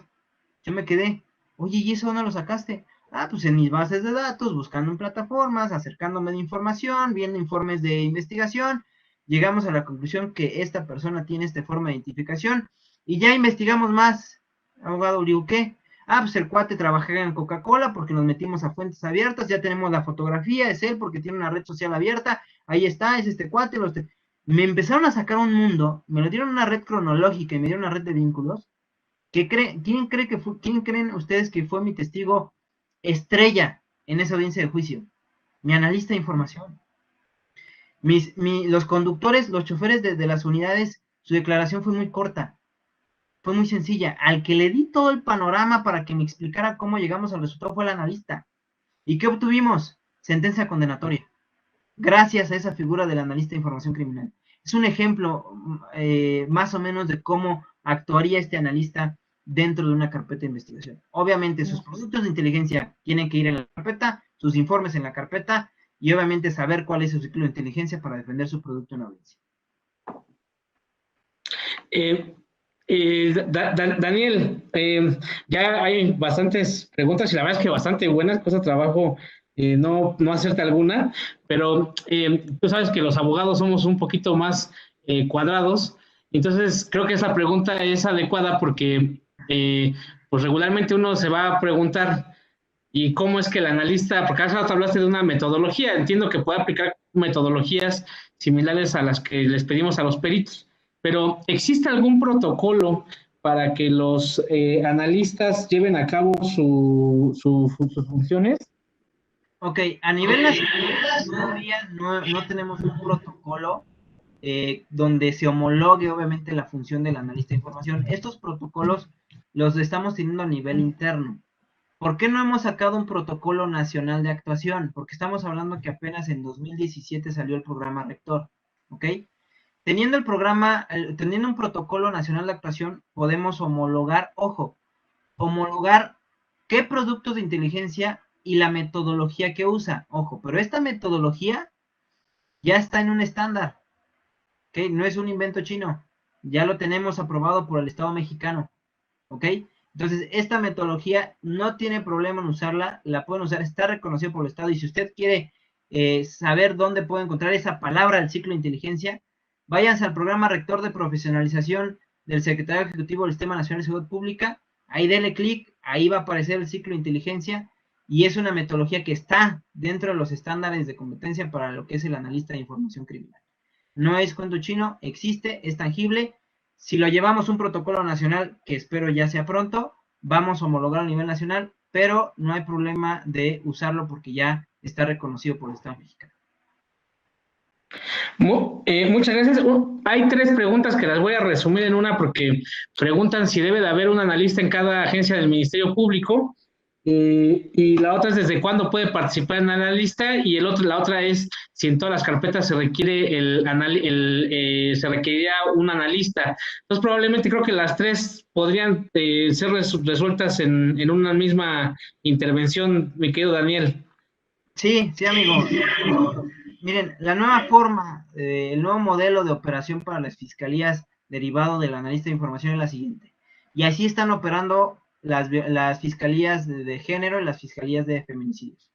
yo me quedé, oye, ¿y eso no lo sacaste? Ah, pues en mis bases de datos, buscando en plataformas, acercándome de información, viendo informes de investigación, llegamos a la conclusión que esta persona tiene esta forma de identificación y ya investigamos más, abogado Uriu, ¿qué? Ah, pues el cuate trabajaba en Coca-Cola porque nos metimos a fuentes abiertas, ya tenemos la fotografía, es él porque tiene una red social abierta, ahí está, es este cuate, me empezaron a sacar un mundo, me lo dieron una red cronológica y me dieron una red de vínculos. ¿Quién creen ustedes que fue mi testigo estrella en esa audiencia de juicio? Mi analista de información. Los conductores, los choferes de las unidades, su declaración fue muy corta, fue muy sencilla. Al que le di todo el panorama para que me explicara cómo llegamos al resultado fue el analista. ¿Y qué obtuvimos? Sentencia condenatoria. Gracias a esa figura del analista de información criminal. Es un ejemplo más o menos de cómo actuaría este analista dentro de una carpeta de investigación. Obviamente sus productos de inteligencia tienen que ir en la carpeta, sus informes en la carpeta y obviamente saber cuál es su ciclo de inteligencia para defender su producto en audiencia. Daniel, ya hay bastantes preguntas y la verdad es que bastante buenas, cuesta trabajo no hacerte alguna, pero tú sabes que los abogados somos un poquito más cuadrados, entonces creo que esa pregunta es adecuada porque pues regularmente uno se va a preguntar y cómo es que el analista, porque hace rato hablaste de una metodología, entiendo que puede aplicar metodologías similares a las que les pedimos a los peritos, pero ¿existe algún protocolo para que los analistas lleven a cabo sus funciones? Ok, a nivel nacional todavía no tenemos un protocolo donde se homologue obviamente la función del analista de información. Estos protocolos los estamos teniendo a nivel interno. ¿Por qué no hemos sacado un protocolo nacional de actuación? Porque estamos hablando que apenas en 2017 salió el programa rector, ¿ok? Teniendo teniendo un protocolo nacional de actuación, podemos homologar, ojo, homologar qué productos de inteligencia y la metodología que usa, ojo, pero esta metodología ya está en un estándar, ¿ok? No es un invento chino, ya lo tenemos aprobado por el Estado mexicano, ¿ok? Entonces, esta metodología no tiene problema en usarla, la pueden usar, está reconocida por el Estado y si usted quiere saber dónde puede encontrar esa palabra del ciclo de inteligencia, váyanse al programa rector de profesionalización del Secretario Ejecutivo del Sistema Nacional de Salud Pública, ahí dele clic, ahí va a aparecer el ciclo de inteligencia y es una metodología que está dentro de los estándares de competencia para lo que es el analista de información criminal. No es cuento chino, existe, es tangible. Si lo llevamos a un protocolo nacional, que espero ya sea pronto, vamos a homologar a nivel nacional, pero no hay problema de usarlo porque ya está reconocido por el Estado mexicano. Muchas gracias. Hay 3 preguntas que las voy a resumir en una porque preguntan si debe de haber un analista en cada agencia del Ministerio Público Y la otra es desde cuándo puede participar en analista, y la otra es si en todas las carpetas se requiere se requeriría un analista. Entonces probablemente creo que las tres podrían ser resueltas en una misma intervención, mi querido Daniel. Sí, sí, amigo. Miren, la nueva forma, el nuevo modelo de operación para las fiscalías derivado del analista de información es la siguiente. Y así están operando las fiscalías de género y las fiscalías de feminicidios.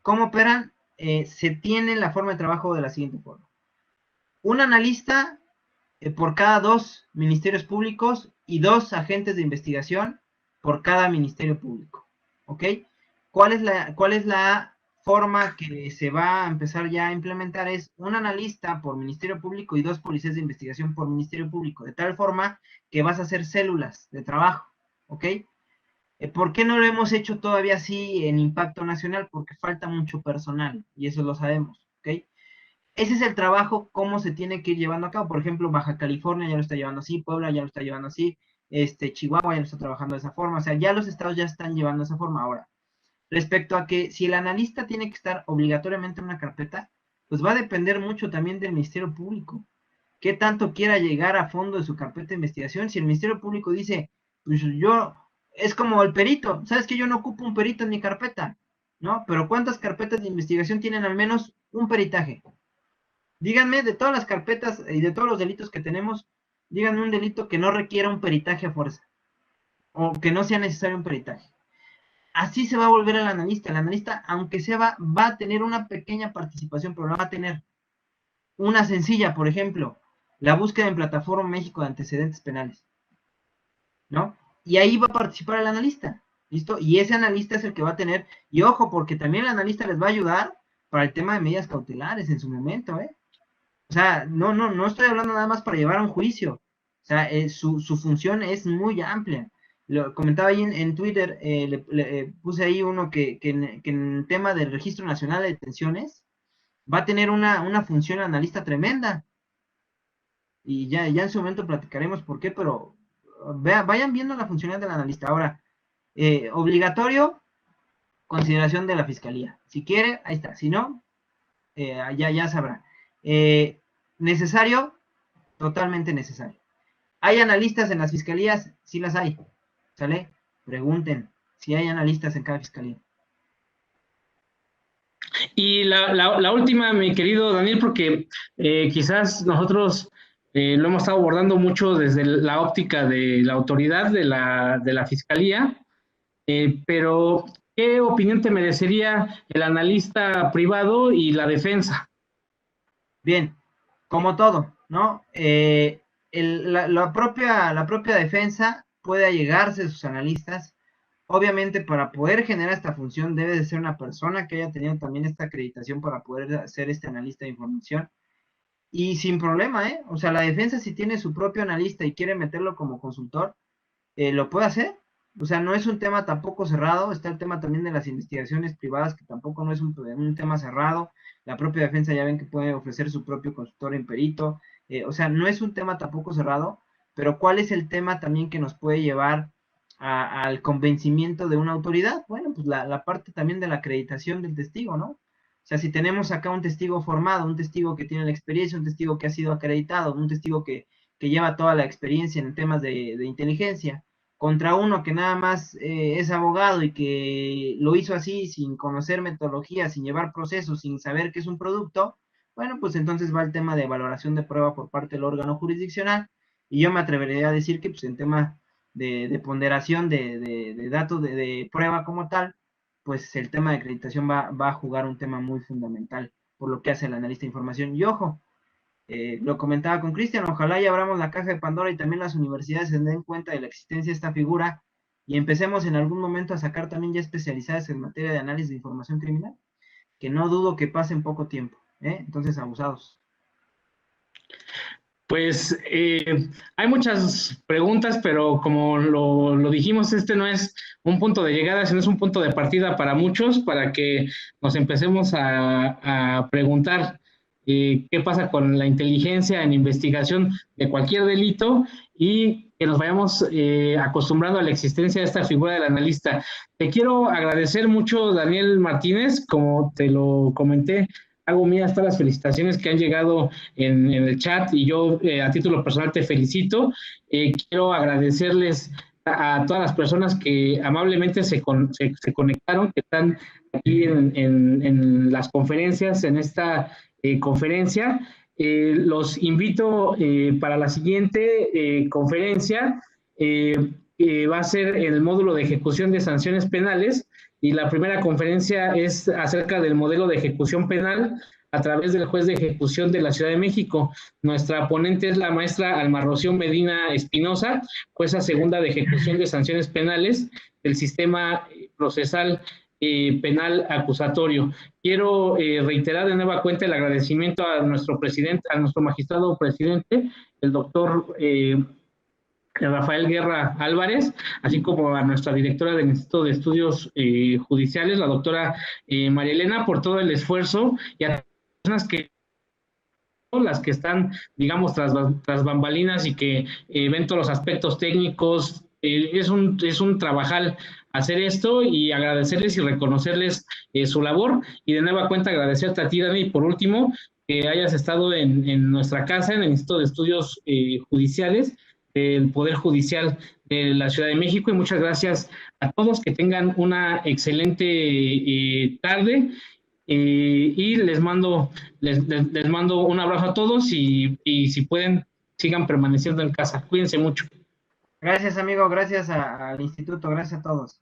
¿Cómo operan? Se tiene la forma de trabajo de la siguiente forma. Un analista por cada 2 ministerios públicos y 2 agentes de investigación por cada ministerio público. ¿Ok? ¿Cuál es la forma que se va a empezar ya a implementar? Es un analista por ministerio público y 2 policías de investigación por ministerio público, de tal forma que vas a hacer células de trabajo. ¿Ok? ¿Por qué no lo hemos hecho todavía así en impacto nacional? Porque falta mucho personal y eso lo sabemos. ¿Ok? Ese es el trabajo, cómo se tiene que ir llevando a cabo. Por ejemplo, Baja California ya lo está llevando así, Puebla ya lo está llevando así, Chihuahua ya lo está trabajando de esa forma. O sea, ya los estados ya están llevando de esa forma. Ahora, respecto a que si el analista tiene que estar obligatoriamente en una carpeta, pues va a depender mucho también del Ministerio Público. ¿Qué tanto quiera llegar a fondo de su carpeta de investigación? Si el Ministerio Público dice, pues yo, es como el perito, ¿sabes que yo no ocupo un perito en mi carpeta? ¿No? Pero ¿cuántas carpetas de investigación tienen al menos un peritaje? Díganme, de todas las carpetas y de todos los delitos que tenemos, díganme un delito que no requiera un peritaje a fuerza, o que no sea necesario un peritaje. Así se va a volver el analista. El analista, aunque sea, va a tener una pequeña participación, pero no va a tener una sencilla, por ejemplo, la búsqueda en Plataforma México de antecedentes penales, ¿no? Y ahí va a participar el analista, ¿listo? Y ese analista es el que va a tener, y ojo, porque también el analista les va a ayudar para el tema de medidas cautelares en su momento, ¿eh? O sea, no estoy hablando nada más para llevar a un juicio. O sea, su función es muy amplia. Lo comentaba ahí en Twitter, puse ahí uno que en el tema del Registro Nacional de Detenciones va a tener una función analista tremenda. Y ya en su momento platicaremos por qué, pero vayan viendo la funcionalidad del analista. Ahora, obligatorio, consideración de la fiscalía. Si quiere, ahí está. Si no, ya sabrá. Necesario, totalmente necesario. ¿Hay analistas en las fiscalías? Sí las hay. ¿Sale? Pregunten si hay analistas en cada fiscalía. Y la última, mi querido Daniel, porque quizás nosotros lo hemos estado abordando mucho desde la óptica de la autoridad de la fiscalía, pero ¿qué opinión te merecería el analista privado y la defensa? Bien, como todo, ¿no? La propia defensa puede allegarse a sus analistas. Obviamente, para poder generar esta función debe de ser una persona que haya tenido también esta acreditación para poder ser este analista de información. Y sin problema, ¿eh? O sea, la defensa si tiene su propio analista y quiere meterlo como consultor, lo puede hacer. O sea, no es un tema tampoco cerrado. Está el tema también de las investigaciones privadas, que tampoco no es un tema cerrado. La propia defensa ya ven que puede ofrecer su propio consultor en perito. O sea, no es un tema tampoco cerrado, pero ¿cuál es el tema también que nos puede llevar al convencimiento de una autoridad? Bueno, pues la parte también de la acreditación del testigo, ¿no? O sea, si tenemos acá un testigo formado, un testigo que tiene la experiencia, un testigo que ha sido acreditado, un testigo que lleva toda la experiencia en temas de inteligencia, contra uno que nada más es abogado y que lo hizo así sin conocer metodología, sin llevar procesos, sin saber qué es un producto, bueno, pues entonces va el tema de valoración de prueba por parte del órgano jurisdiccional, y yo me atrevería a decir que pues en tema de ponderación de datos de prueba como tal, pues el tema de acreditación va a jugar un tema muy fundamental por lo que hace el analista de información. Y ojo, lo comentaba con Cristian, ojalá ya abramos la caja de Pandora y también las universidades se den cuenta de la existencia de esta figura y empecemos en algún momento a sacar también ya especializadas en materia de análisis de información criminal, que no dudo que pase en poco tiempo, ¿eh? Entonces, abusados. Pues hay muchas preguntas, pero como lo dijimos, este no es un punto de llegada, sino es un punto de partida para muchos, para que nos empecemos a preguntar qué pasa con la inteligencia en investigación de cualquier delito, y que nos vayamos acostumbrando a la existencia de esta figura del analista. Te quiero agradecer mucho, Daniel Martínez, como te lo comenté, hago mías todas las felicitaciones que han llegado en el chat y yo a título personal te felicito. Quiero agradecerles a todas las personas que amablemente se conectaron, que están aquí en las conferencias, en esta conferencia. Los invito para la siguiente conferencia, va a ser el módulo de ejecución de sanciones penales, y la primera conferencia es acerca del modelo de ejecución penal a través del juez de ejecución de la Ciudad de México. Nuestra ponente es la maestra Alma Rocío Medina Espinosa, jueza segunda de ejecución de sanciones penales del sistema procesal penal acusatorio. Quiero reiterar de nueva cuenta el agradecimiento a nuestro presidente, a nuestro magistrado presidente, el doctor Rafael Guerra Álvarez, así como a nuestra directora del Instituto de Estudios Judiciales, la doctora María Elena, por todo el esfuerzo, y a las personas que las que están, digamos, tras bambalinas y que ven todos los aspectos técnicos. Es un trabajal hacer esto, y agradecerles y reconocerles su labor, y de nueva cuenta agradecerte a ti, Dani, por último, que hayas estado en nuestra casa, en el Instituto de Estudios Judiciales, del Poder Judicial de la Ciudad de México, y muchas gracias a todos, que tengan una excelente tarde, y les mando un abrazo a todos, y si pueden, sigan permaneciendo en casa. Cuídense mucho. Gracias, amigo, gracias al instituto, gracias a todos.